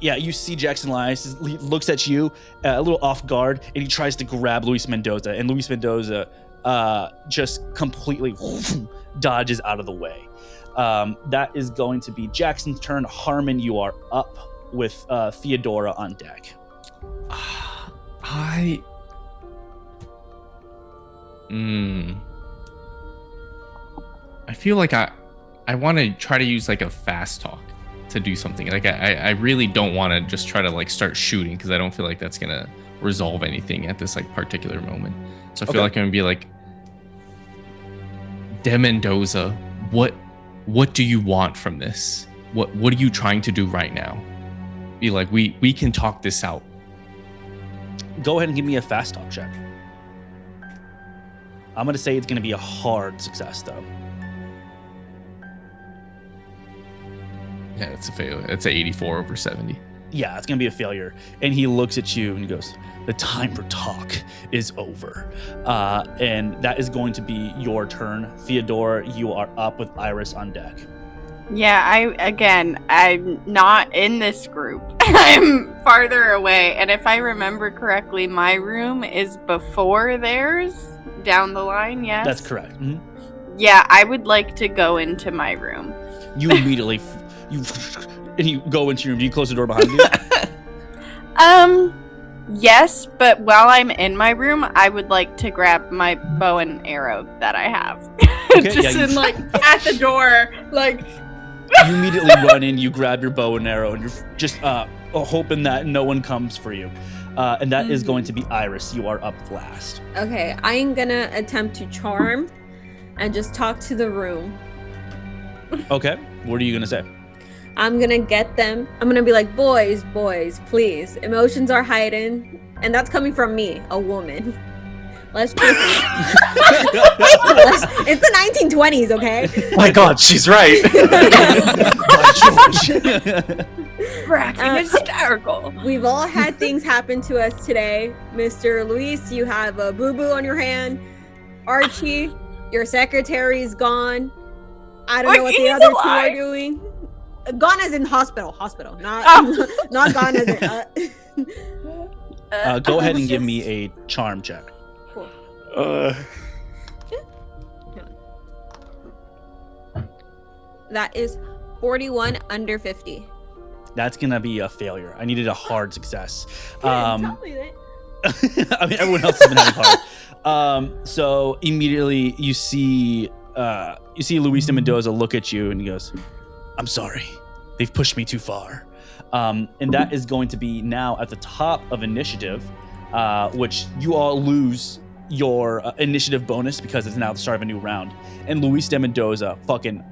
Yeah, you see Jackson Elias looks at you a little off guard, and he tries to grab Luis Mendoza, and Luis Mendoza just completely dodges out of the way. That is going to be Jackson's turn. Harmon, you are up with Theodora on deck. I feel like I want to try to use like a fast talk to do something. Like I really don't want to just try to like start shooting, because I don't feel like that's gonna resolve anything at this like particular moment. So I feel like I'm gonna be like, De Mendoza, what do you want from this? What are you trying to do right now? Be like, we can talk this out. Go ahead and give me a fast talk check. I'm gonna say it's gonna be a hard success though. Yeah, it's a failure. It's a 84 over 70. Yeah, it's gonna be a failure. And he looks at you and he goes, "The time for talk is over." And that is going to be your turn. Theodora, you are up with Iris on deck. Yeah, I'm not in this group. I'm farther away, and if I remember correctly, my room is before theirs down the line. Yes, That's correct. Mhm. Yeah, I would like to go into my room. You immediately, and you go into your room. Do you close the door behind you? Yes, but while I'm in my room, I would like to grab my bow and arrow that I have. Okay, Just yeah, in like at the door, like. You immediately run in, you grab your bow and arrow, and you're just hoping that no one comes for you. And that is going to be Iris. You are up last. Okay, I'm gonna attempt to charm and just talk to the room. Okay, what are you gonna say? I'm gonna get them. I'm gonna be like, boys, please. Emotions are hiding. And that's coming from me, a woman. Let's just it's the 1920s, okay? My God, she's right. Cracking hysterical. We've all had things happen to us today. Mr. Luis, you have a boo-boo on your hand. Archie, your secretary's gone. I don't know what the other two are doing. Gone as in hospital, not not gone as in. Go ahead and give me a charm check. That is 41 under 50. That's gonna be a failure. I needed a hard success. Tell me that. I mean, everyone else has been having hard. So immediately you see Luis de Mendoza look at you and he goes, "I'm sorry, they've pushed me too far." And that is going to be now at the top of initiative, which you all lose your initiative bonus because it's now the start of a new round. And Luis de Mendoza fucking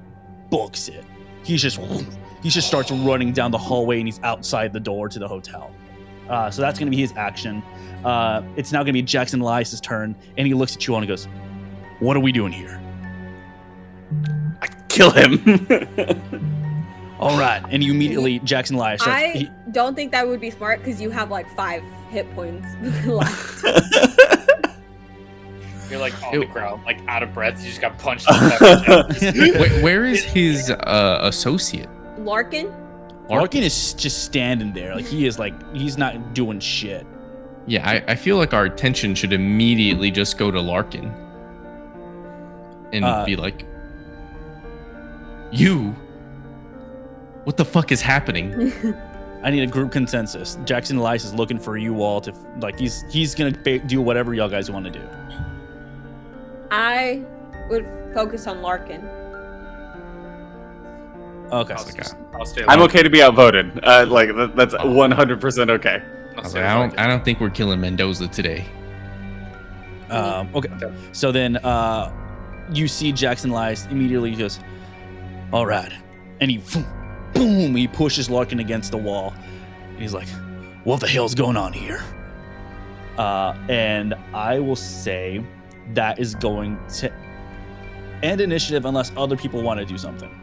books it. He just starts running down the hallway and he's outside the door to the hotel. So that's going to be his action. It's now going to be Jackson Elias' turn, and he looks at you all and goes, "What are we doing here?" I kill him. All right. And you immediately, Jackson Elias. I don't think that would be smart because you have like 5 hit points left. You're like on the ground, like out of breath. You just got punched in the chest. Where is his associate? Larkin? Larkin is just standing there. Like he is like, he's not doing shit. Yeah, I feel like our attention should immediately just go to Larkin. And be like, "You? What the fuck is happening?" I need a group consensus. Jackson Elias is looking for you all to like. He's gonna do whatever y'all guys want to do. I would focus on Larkin. Okay. I'll stay. I'm alone. okay to be outvoted. That's 100% okay. I'll I, stay I alone. don't. I don't think we're killing Mendoza today. Okay. So then you see Jackson Elias immediately goes, all right. And he, boom, he pushes Larkin against the wall. And he's like, what the hell's going on here? And I will say that is going to end initiative unless other people want to do something.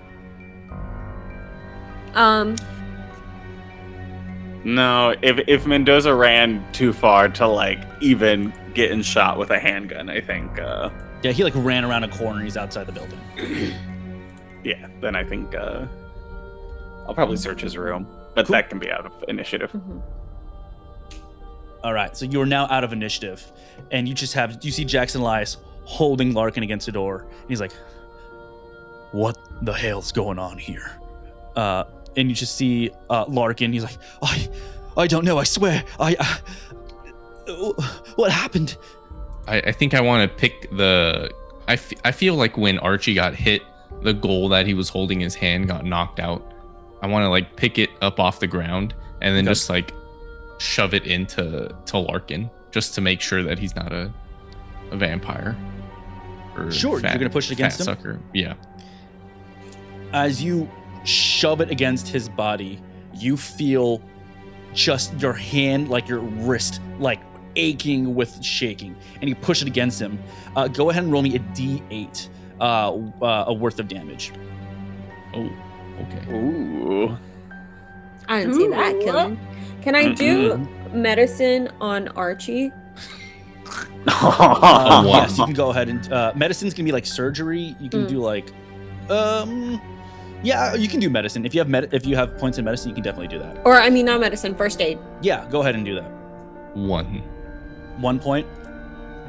No, if Mendoza ran too far to like even getting shot with a handgun, I think. Yeah, he like ran around a corner. He's outside the building. Yeah, then I think I'll probably search his room, but Cool. that can be out of initiative. All right, so you're now out of initiative, and you see Jackson Elias holding Larkin against the door, and he's like, "What the hell's going on here?" And you just see Larkin. He's like, "I don't know. I swear. What happened?" I think I want to pick the. I feel like when Archie got hit, the goal that he was holding in his hand got knocked out. I want to like pick it up off the ground and then Okay. just like shove it into Larkin just to make sure that he's not a vampire. Or Sure, you're gonna push it against him? Sucker. Yeah. As you shove it against his body, you feel just your hand, like your wrist, like aching with shaking, and you push it against him. Go ahead and roll me a D8 a worth of damage. Oh. Okay. Ooh. I didn't see that Ooh. killing. Can I do medicine on Archie? One. Yes, you can go ahead and medicine's gonna be like surgery. You can do like, yeah, you can do medicine if you have if you have points in medicine. You can definitely do that. Or I mean, not medicine, first aid. Yeah, go ahead and do that. 1. 1 point.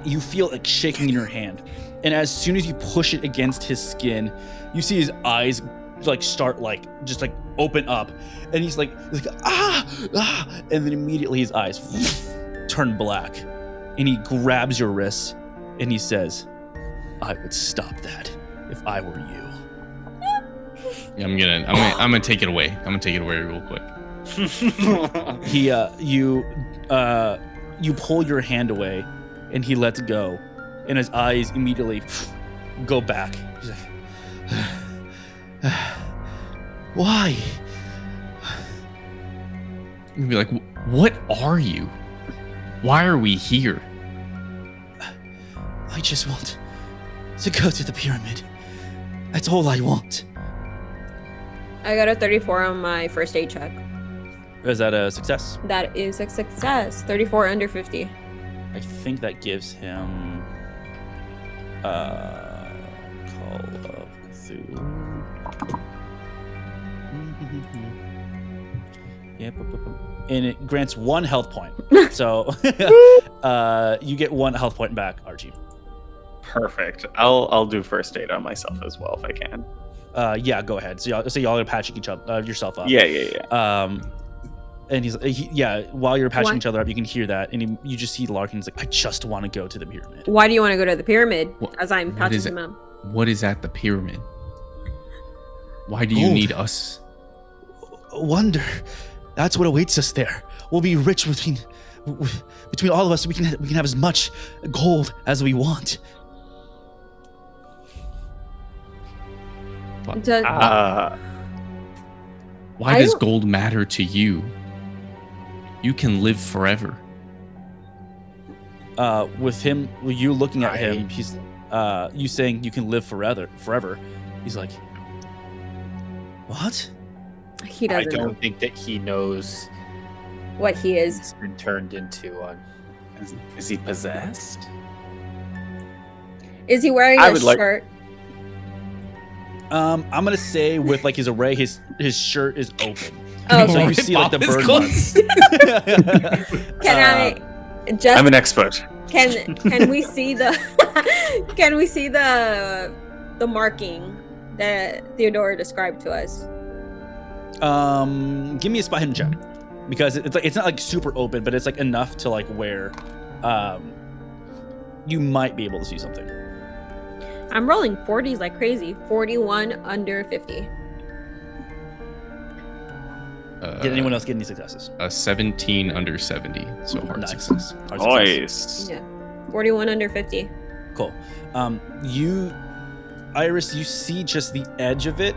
You feel like shaking in your hand, and as soon as you push it against his skin, you see his eyes like start like just like open up, and he's like ah, and then immediately his eyes turn black, and he grabs your wrist, and he says, "I would stop that if I were you." Yeah, I'm gonna take it away. I'm gonna take it away real quick. He you pull your hand away, and he lets go, and his eyes immediately go back. He's like, "Why?" I'm gonna be like, what are you? Why are we here? I just want to go to the pyramid. That's all I want. I got a 34 on my first aid check. Is that a success? That is a success. 34 under 50. I think that gives him Call of Cthulhu. Yep. And it grants 1 health point. So you get 1 health point back, Archie. Perfect. I'll do first aid on myself as well if I can. Yeah, go ahead. So y'all are patching each other yourself up. Yeah. And while you're patching What? each other up, you can hear that, and you just see Larkin's like, "I just want to go to the pyramid." Why do you want to go to the pyramid? What- As I'm what patching is him it? up. What is at the pyramid? Why do you Gold. need us? Wonder, that's what awaits us there. We'll be rich between all of us. We can have as much gold as we want. Does- Why I does don't- gold matter to you? You can live forever. With you looking at him, he's you saying you can live forever. He's like, what? he I doesn't know don't think that he knows what he is. he's been turned into one. Is he possessed? Is he wearing I a would like- shirt? I'm gonna say with like his array, his shirt is open. Oh, So okay. you see like the Bob is bird close. marks. Can I just I'm an expert. can we see the can we see the marking that Theodora described to us? Give me a spot hidden check. because it's not like super open, but it's like enough to like where you might be able to see something. I'm rolling 40s like crazy. 41 under 50. Did anyone else get any successes? A 17 under 70, so hard Nice. success. Hard success. Nice. Yeah. 41 under 50. Cool. You, Iris, you see just the edge of it,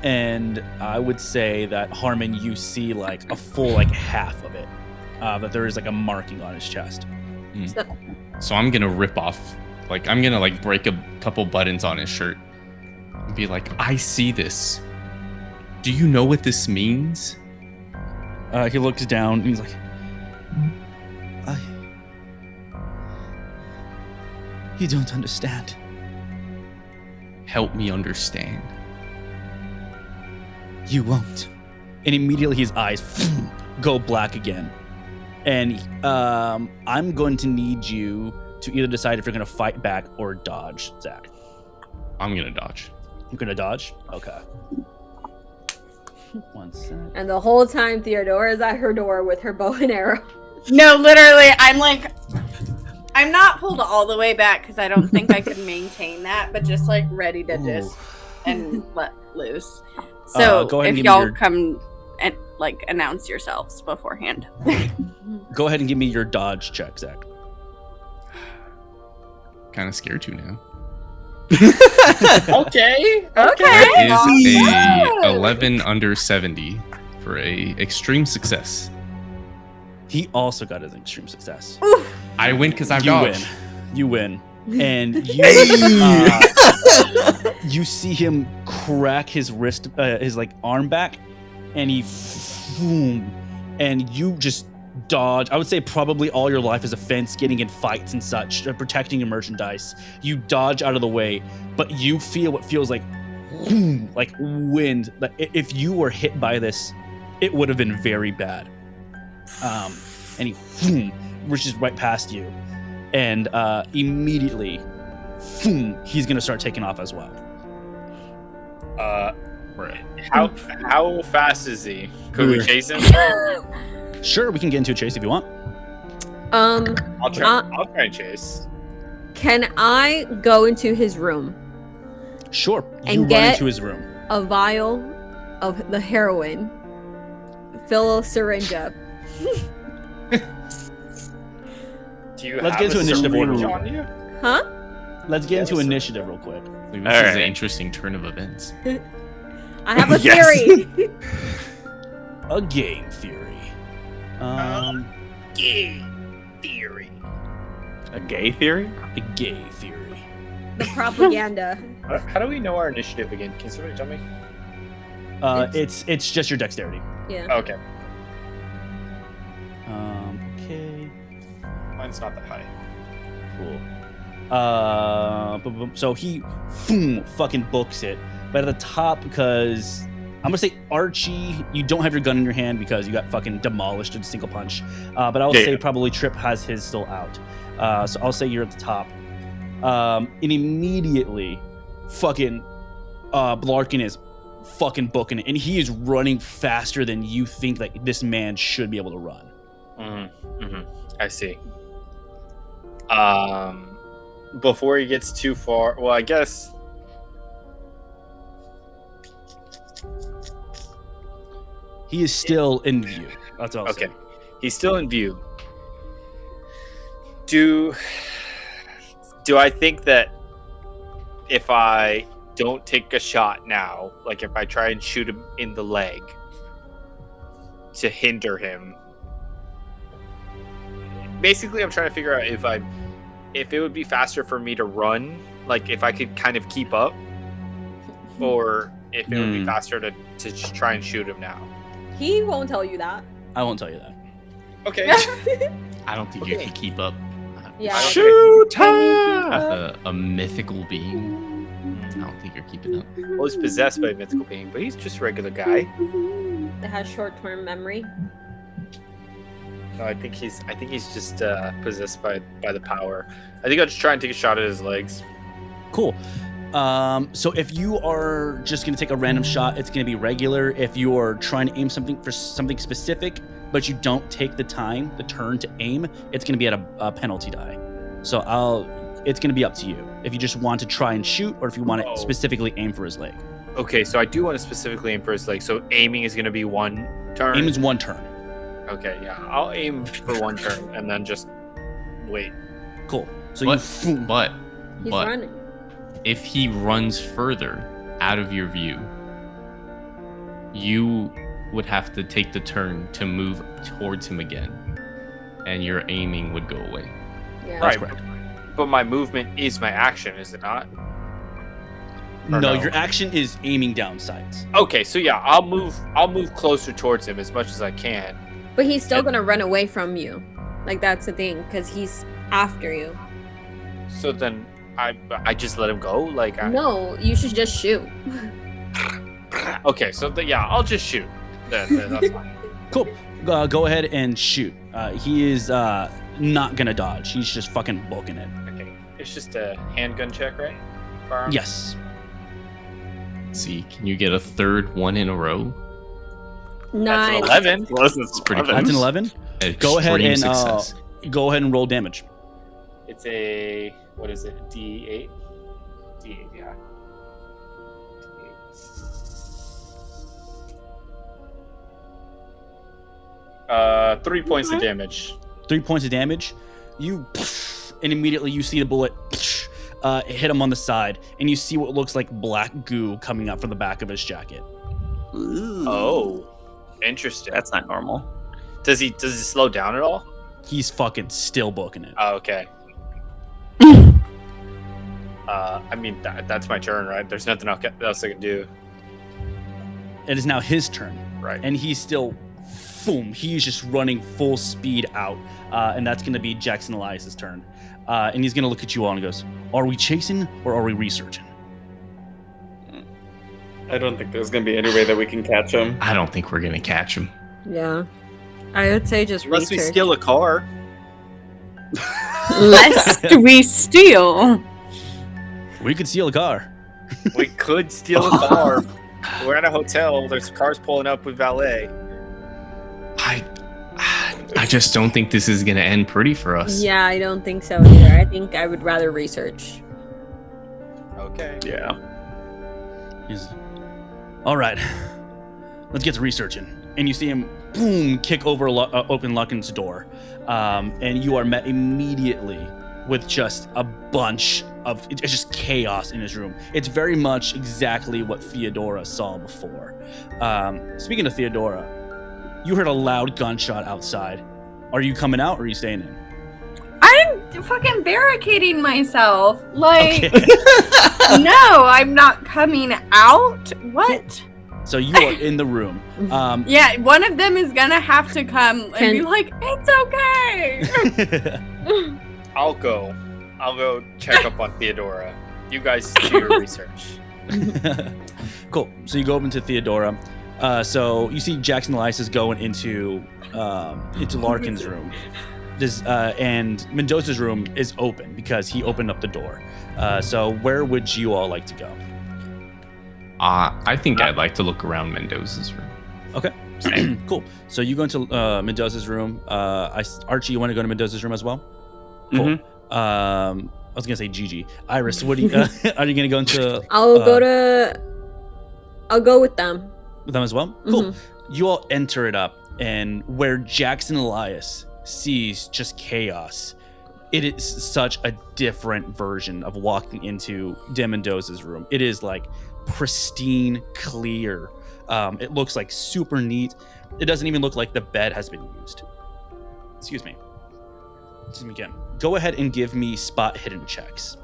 and I would say that Harmon, you see like a full like half of it. That there is like a marking on his chest. So I'm gonna rip off, like I'm gonna like break a couple buttons on his shirt and be like, I see this. Do you know what this means? He looks down and he's like, you don't understand. Help me understand. You won't. And immediately his eyes go black again. And I'm going to need you to either decide if you're going to fight back or dodge, Zach. I'm gonna dodge. You're going to dodge? Okay. 1 sec. And the whole time Theodora is at her door with her bow and arrow. No, literally, I'm not pulled all the way back because I don't think I could maintain that, but just like ready to just and let loose. So go ahead and if give me y'all your- come and like announce yourselves beforehand. Go ahead and give me your dodge check, Zach. Kind of scared to now. Okay. That is a 11 under 70 for a extreme success. He also got an extreme success. I win because I You dodged. win. You win. And you you see him crack his wrist, his like arm back, and he boom, and you just dodge. I would say probably all your life as a fence, getting in fights and such, protecting your merchandise. You dodge out of the way, but you feel what feels like boom, like wind. Like if you were hit by this, it would have been very bad. And he boom, reaches right past you. And immediately, boom, he's gonna start taking off as well. How fast is he? Could we chase him? Sure, we can get into a chase if you want. I'll try and chase. Can I go into his room, Sure, you And run get- into his room. a vial of the heroin, fill a syringe up? Do you Let's have get into a initiative order. syringe on you? Huh? Let's get into Yes. initiative real quick. This is Alright. an interesting turn of events. I have a Yes. theory. A game theory. Game theory. A gay theory? A gay theory. The propaganda. How do we know our initiative again? Can somebody tell me? It's just your dexterity. Yeah. Okay. Okay. Mine's not that high. Cool. So he boom, fucking books it. But at the top, because I'm gonna say Archie, you don't have your gun in your hand because you got fucking demolished in a single punch. But I'll say probably Trip has his still out. So I'll say you're at the top. And immediately, fucking Blarkin is fucking booking it, and he is running faster than you think like this man should be able to run. I see. Before he gets too far, well, I guess. He is still in view. That's all. Okay, he's still in view. Do I think that if I don't take a shot now, like if I try and shoot him in the leg to hinder him, basically I'm trying to figure out if it would be faster for me to run, like if I could kind of keep up, or if it would be faster to just try and shoot him now. He won't tell you that. I won't tell you that. Okay. I don't think you can keep up Yeah. Shoot! with a mythical being. I don't think you're keeping up. Well, he's possessed by a mythical being, but he's just a regular guy. That has short-term memory. No, I think he's just possessed by the power. I think I'll just try and take a shot at his legs. Cool. So if you are just gonna take a random shot, it's gonna be regular. If you are trying to aim something for something specific, but you don't take the turn to aim, it's going to be at a penalty die. So it's going to be up to you if you just want to try and shoot, or if you want to specifically aim for his leg. Okay, so I do want to specifically aim for his leg. So aiming is going to be one turn. Aim is one turn. Okay, yeah, I'll aim for one turn and then just wait. Cool. So but He's running. if he runs further out of your view, you would have to take the turn to move towards him again, and your aiming would go away. Yeah. Right, correct. but my movement is my action, is it not? Or No, your action is aiming down sights. Okay, so yeah, I'll move closer towards him as much as I can. But he's still gonna run away from you. Like, that's the thing, because he's after you. So then I just let him go? Like No, you should just shoot. Okay, so yeah, I'll just shoot. Then that's fine. Cool. Go ahead and shoot. He is not gonna dodge. He's just fucking booking it. Okay, it's just a handgun check, right? Firearm? Yes. Let's see, can you get a third one in a row? That's an Nice. 11. It's pretty That's an 11. Go ahead Extreme and success. go ahead and roll damage. It's a, what is it, D8? D8, yeah. D8. 3 points of damage. 3 points of damage. And immediately you see the bullet hit him on the side, and you see what looks like black goo coming up from the back of his jacket. Ooh. Oh, interesting. That's not normal. Does he slow down at all? He's fucking still booking it. Oh, okay. I mean, that's my turn, right? There's nothing else I can do. It is now his turn, Right. and he's still, boom, he's just running full speed out, and that's going to be Jackson Elias's turn. And he's going to look at you all and goes, are we chasing or are we researching? I don't think there's going to be any way that we can catch him. I don't think we're gonna catch him. Yeah. I would say just Unless we research. steal a car. Lest we steal. We could steal a car. We could steal a car. We're at a hotel. There's cars pulling up with valet. I just don't think this is gonna end pretty for us. Yeah, I don't think so either. I think I would rather research. Okay. Yeah. He's, all right, let's get to researching. And you see him, boom, kick over open Luckin's door. And you are met immediately with just a bunch of, it's just chaos in his room. It's very much exactly what Theodora saw before. Speaking of Theodora, you heard a loud gunshot outside. Are you coming out or are you staying in? I'm fucking barricading myself. Like, Okay. no, I'm not coming out. What? So you are in the room. Yeah, one of them is gonna have to come and be Can- like, it's okay. I'll go check up on Theodora. You guys do your research. Cool. So you go up into Theodora. So you see Jackson Elias is going into Larkin's room. And Mendoza's room is open because he opened up the door. So where would you all like to go? I think I'd like to look around Mendoza's room. Okay. Cool. So you go into Mendoza's room. Archie, you want to go to Mendoza's room as well? Cool. I was gonna say Gigi. Iris, what do you? Are you gonna go into? I'll go with them. With them as well? Cool. You all enter it up, and where Jackson Elias sees just chaos, it is such a different version of walking into De Mendoza's room. It is like pristine, clear. It looks like super neat. It doesn't even look like the bed has been used. Excuse me again. Go ahead and give me spot hidden checks.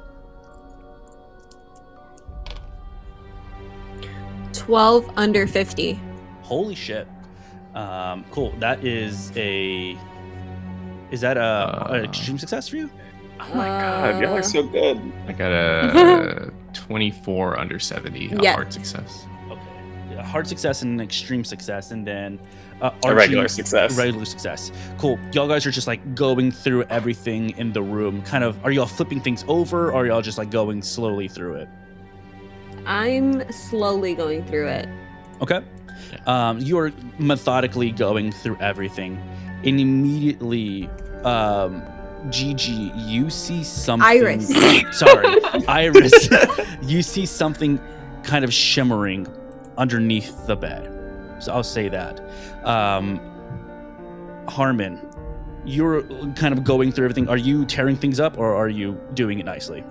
12 under 50. Holy shit. Cool. That is is that an extreme success for you? Oh my god, y'all are so good. I got a 24 under 70, a Yeah. hard success. Okay. A hard success and an extreme success, and then A regular success. Regular success. Cool. Y'all guys are just like going through everything in the room. Kind of, are y'all flipping things over, or are y'all just like going slowly through it? I'm slowly going through it. Okay. You are methodically going through everything, and immediately, Gigi, you see something. Iris. Sorry, Iris. You see something kind of shimmering underneath the bed. So I'll say that. Harmon, you're kind of going through everything. Are you tearing things up, or are you doing it nicely?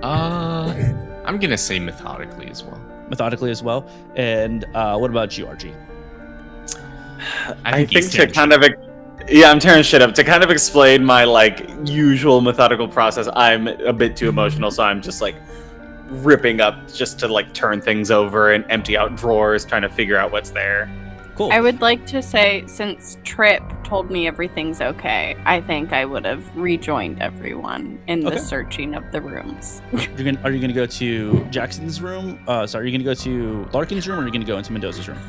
I'm gonna say methodically as well. Methodically as well. And what about you, Archie? I he's think to tearing kind of I'm tearing shit up. To kind of explain my like usual methodical process, I'm a bit too emotional, so I'm just like ripping up just to like turn things over and empty out drawers, trying to figure out what's there. Cool. I would like to say, since Trip told me everything's okay, I think I would have rejoined everyone in Okay. the searching of the rooms. Are you gonna go to Jackson's room? Sorry, are you gonna go to Larkin's room, or are you gonna go into Mendoza's room?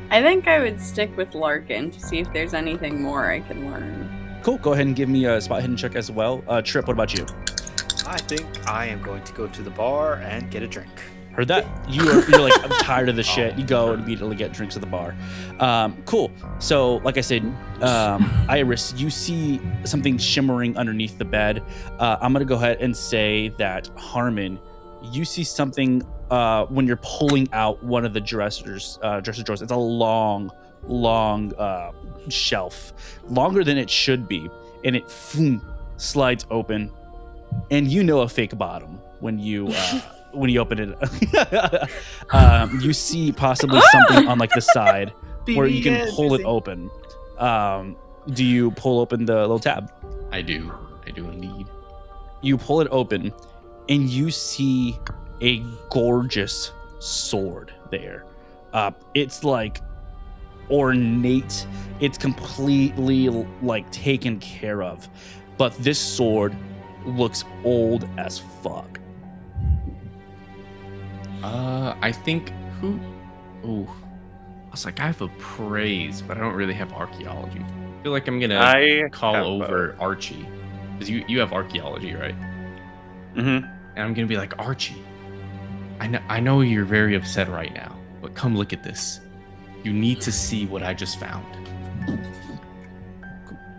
I think I would stick with Larkin to see if there's anything more I can learn. Cool. Go ahead and give me a spot hidden check as well. Trip, what about you? I think I am going to go to the bar and get a drink. Heard that? You're like, I'm tired of this shit. You go and immediately get drinks at the bar. Cool. So, like I said, Iris, you see something shimmering underneath the bed. I'm gonna go ahead and say that Harmon, you see something when you're pulling out one of the dresser drawers. It's a long shelf, longer than it should be, and it slides open, and you know a fake bottom when you open it. You see possibly something on like the side where you can pull it open. Do you pull open the little tab? I do indeed. You pull it open, and you see a gorgeous sword there. It's like ornate. It's completely like taken care of, but this sword looks old as fuck. I think who? Ooh, I was like, I have appraise, but I don't really have archaeology. I feel like I'm gonna I call have over Archie, because you have archaeology, right? Mm-hmm. And I'm gonna be like, Archie, I know you're very upset right now, but come look at this. You need to see what I just found.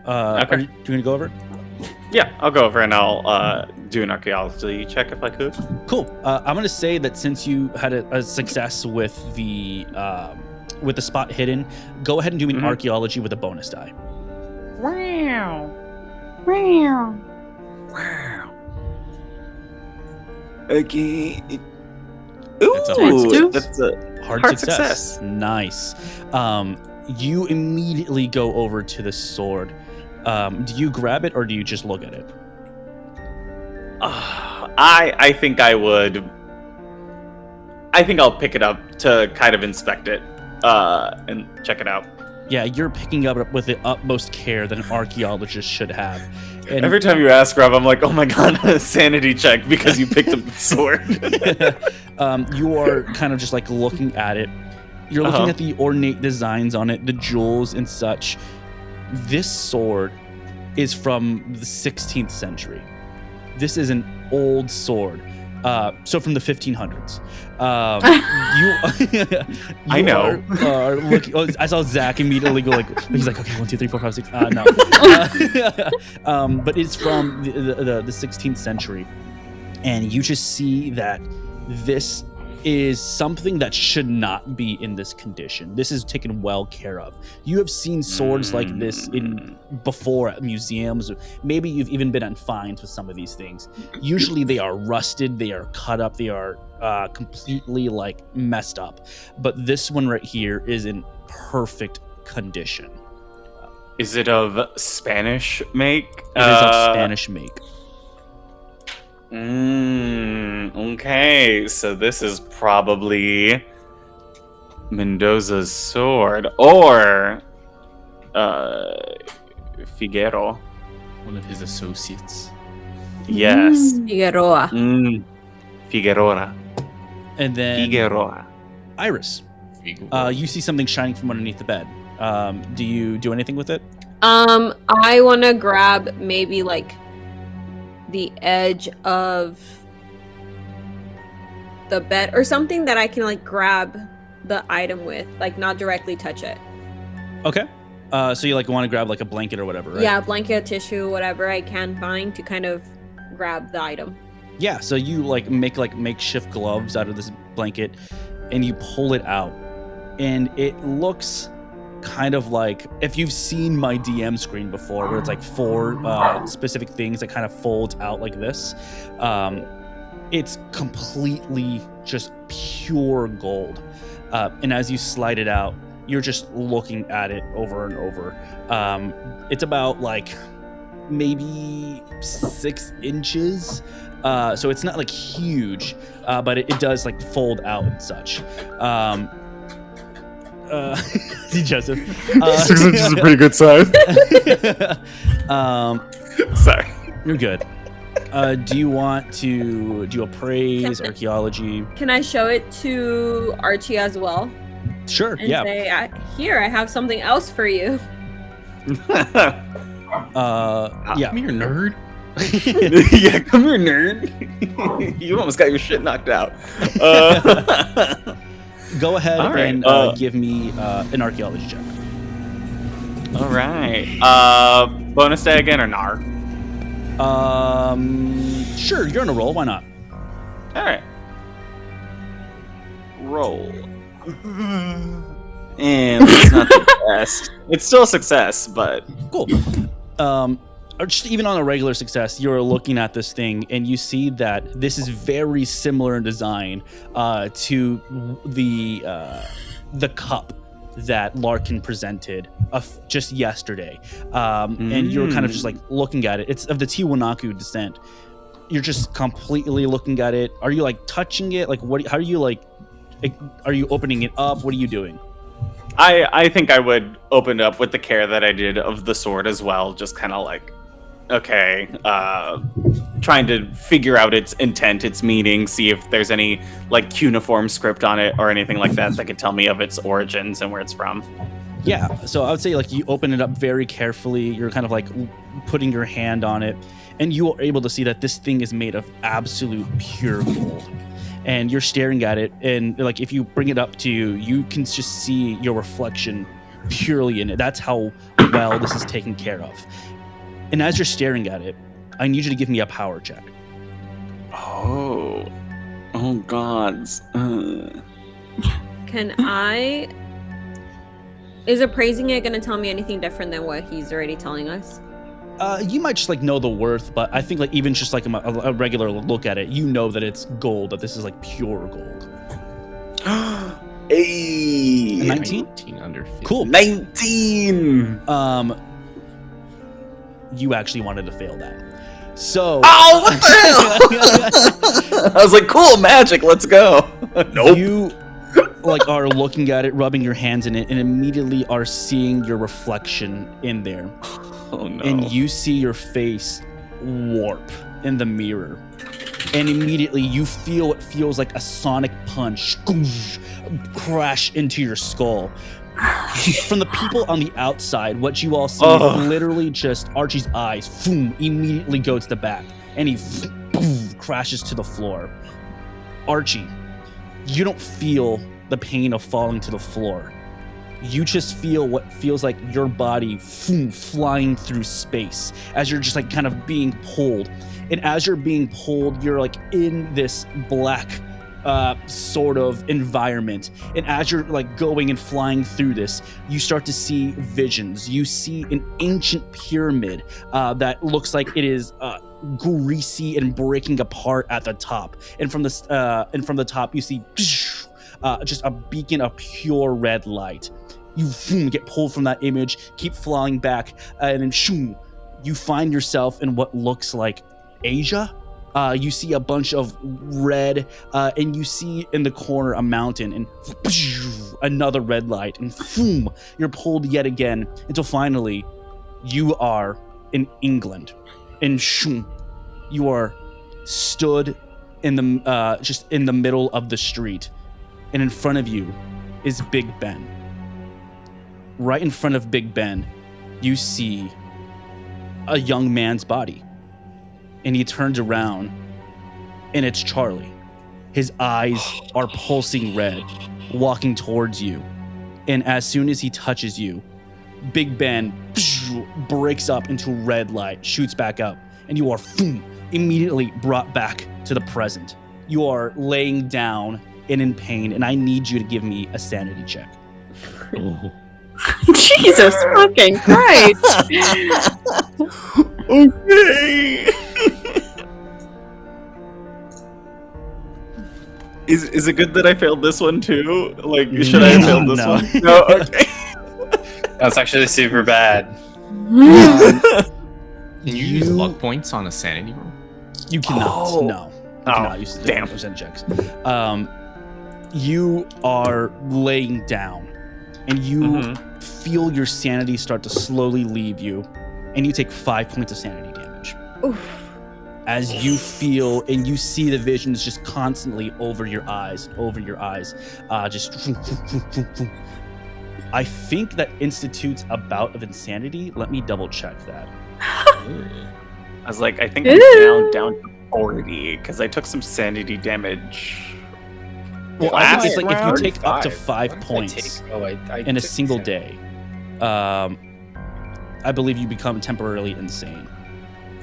Okay. Are you gonna go over? Yeah, I'll go over and I'll do an archaeology check if I could. Cool. I'm gonna say that since you had a success with the spot hidden, go ahead and do an archaeology with a bonus die. Wow. Okay. That's a hard success. That's a Hard success. Nice. You immediately go over to the sword. Do you grab it or do you just look at it? I think I would. I think I'll pick it up to kind of inspect it and check it out. Yeah, you're picking up with the utmost care that an archaeologist should have. And Every time you ask, Rob, I'm like, oh my god, a sanity check because you picked up the sword. you are kind of just like looking at it. You're looking at the ornate designs on it, the jewels and such. This sword is from the 16th century. This is an old sword. So from the 1500s. I know. Are looking, I saw Zach immediately go like, he's like, okay, 1, 2, 3, 4, 5, 6. No. But it's from the 16th century. And you just see that this is something that should not be in this condition. This is taken well care of. You have seen swords like this before at museums. Maybe you've even been on finds with some of these things. Usually they are rusted, they are cut up, they are completely like messed up. But this one right here is in perfect condition. Is it of Spanish make? It is of Spanish make. Okay, so this is probably Mendoza's sword or Figueroa. One of his associates. Yes. Figueroa. Figueroa. And then Figueroa. Iris, you see something shining from underneath the bed. Do you do anything with it? I want to grab maybe like the edge of the bed or something that I can like grab the item with, like not directly touch it. Okay. So you like want to grab like a blanket or whatever, right? Yeah, blanket, tissue, whatever I can find to kind of grab the item. Yeah, so you like make like makeshift gloves out of this blanket and you pull it out. And it looks kind of like, if you've seen my DM screen before, where it's like 4 specific things that kind of fold out like this. It's completely just pure gold. And as you slide it out, you're just looking at it over and over. It's about like maybe 6 inches. So it's not like huge, but it does like fold out and such. See, Joseph. 6 inches is a pretty good size. Sorry. You're good. Do you want to do appraise, archaeology? Can I show it to Archie as well? Sure, And yeah. say, here, I have something else for you. Yeah. Come here, nerd. Yeah, come here, nerd. You almost got your shit knocked out. Go ahead All right, and give me an archaeology check. All right. Bonus day again or nar? Sure, you're on a roll. Why not? All right. Roll. And it's not the best. It's still a success, but Cool. Or just even on a regular success, you're looking at this thing and you see that this is very similar in design to the cup that Larkin presented just yesterday. And you're kind of just like looking at it. It's of the Tiwanaku descent. You're just completely looking at it. Are you like touching it? Like what? How are you like? Are you opening it up? What are you doing? I think I would open up with the care that I did of the sword as well. Just kind of like, okay, trying to figure out its intent, its meaning, see if there's any like cuneiform script on it or anything like that that could tell me of its origins and where it's from. Yeah, so I would say like you open it up very carefully. You're kind of like putting your hand on it, and you are able to see that this thing is made of absolute pure gold. And you're staring at it, and like if you bring it up to you, you can just see your reflection purely in it. That's how well this is taken care of. And as you're staring at it, I need you to give me a power check. Oh gods. Can I... Is appraising it going to tell me anything different than what he's already telling us? You might just like know the worth, but I think like even just like a regular look at it, you know that it's gold, that this is like pure gold. Hey, 19? 19 under 50. Cool. 19. You actually wanted to fail that. So Oh, what the hell? I was like, cool, magic, let's go. Nope. You like are looking at it, rubbing your hands in it, and immediately are seeing your reflection in there. Oh no. And you see your face warp in the mirror. And immediately you feel what feels like a sonic punch crash into your skull. From the people on the outside, what you all see is literally just Archie's eyes immediately go to the back. And he crashes to the floor. Archie, you don't feel the pain of falling to the floor. You just feel what feels like your body flying through space as you're just like kind of being pulled. And as you're being pulled, you're like in this black sort of environment. And as you're like going and flying through this, you start to see visions. You see an ancient pyramid that looks like it is greasy and breaking apart at the top. And from the top, you see just a beacon of pure red light. You get pulled from that image, keep flying back, and then you find yourself in what looks like Asia. You see a bunch of red, and you see in the corner a mountain, and another red light, and you're pulled yet again until finally you are in England, and you are stood in the just in the middle of the street, and in front of you is Big Ben. Right in front of Big Ben, you see a young man's body. And he turns around, and it's Charlie. His eyes are pulsing red, walking towards you. And as soon as he touches you, Big Ben breaks up into red light, shoots back up, and you are immediately brought back to the present. You are laying down and in pain, and I need you to give me a sanity check. Jesus fucking Christ. Okay. Is it good that I failed this one too? Like, should I have failed this No. one? No. Okay. That's actually super bad. Can you use luck points on a sanity roll? You cannot. Oh. No. You cannot use the damn. percent checks. You are laying down, and you feel your sanity start to slowly leave you, and you take 5 points of sanity damage. Oof. As you feel and you see the visions just constantly over your eyes. Just. I think that institutes a bout of insanity. Let me double check that. I was like, I think I'm down to 40 because I took some sanity damage. Well, I think it's like if you take up to 5 What did I points take? Oh, I in a took single 10. day, I believe you become temporarily insane.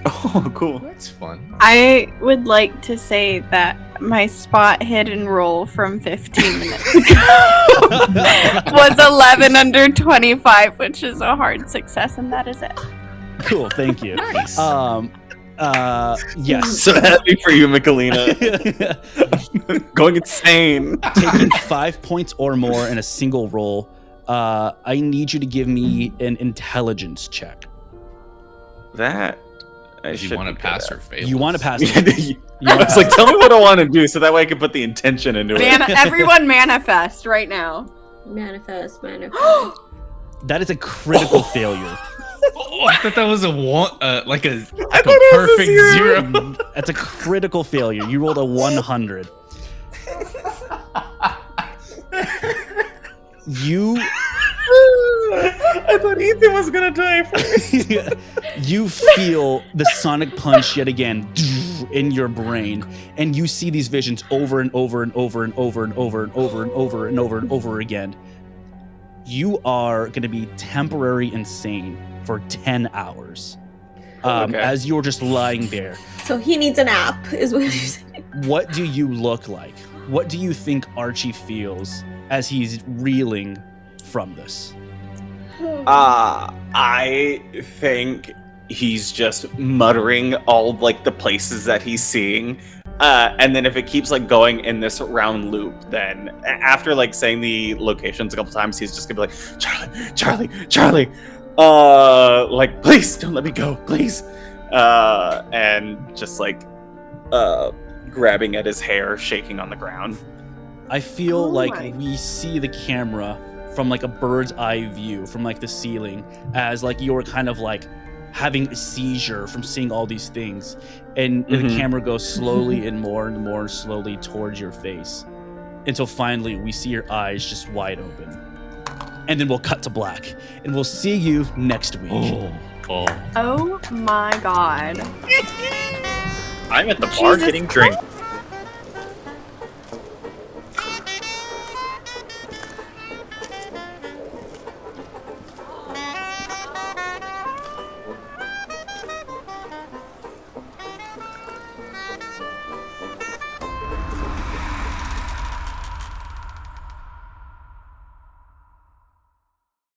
Oh, cool. That's fun. I would like to say that my spot hidden roll from 15 minutes ago was 11 under 25, which is a hard success, and that is it. Cool, thank you. Nice. Yes. So happy for you, Michelina. Going insane. Taking 5 points or more in a single roll, I need you to give me an intelligence check. That I You should want to be pass good or fail? You want to pass at. it. I was like, tell me what I want to do so that way I can put the intention into it. Everyone manifest right now. Manifest. That is a critical failure. Oh, I thought that was a one, like a I thought it was a perfect zero. zero. That's a critical failure. You rolled a 100. You I thought Ethan was gonna die first. you feel the sonic punch yet again in your brain, and you see these visions over and over and over and over and over and over and over and over and over again. You are going to be temporary insane for 10 hours. Okay. As you're just lying there. So he needs an app, is what you're saying. What do you look like? What do you think Archie feels as he's reeling from this? I think he's just muttering all like the places that he's seeing. And then if it keeps like going in this round loop, then after like saying the locations a couple times, he's just gonna be like, Charlie, like, please don't let me go, please. And just like grabbing at his hair, shaking on the ground. I feel Oh like my- we see the camera from like a bird's eye view from like the ceiling as like you're kind of like having a seizure from seeing all these things, and the camera goes slowly and more slowly towards your face until finally we see your eyes just wide open, and then we'll cut to black and we'll see you next week. Oh my god. I'm at the bar Jesus getting drinks.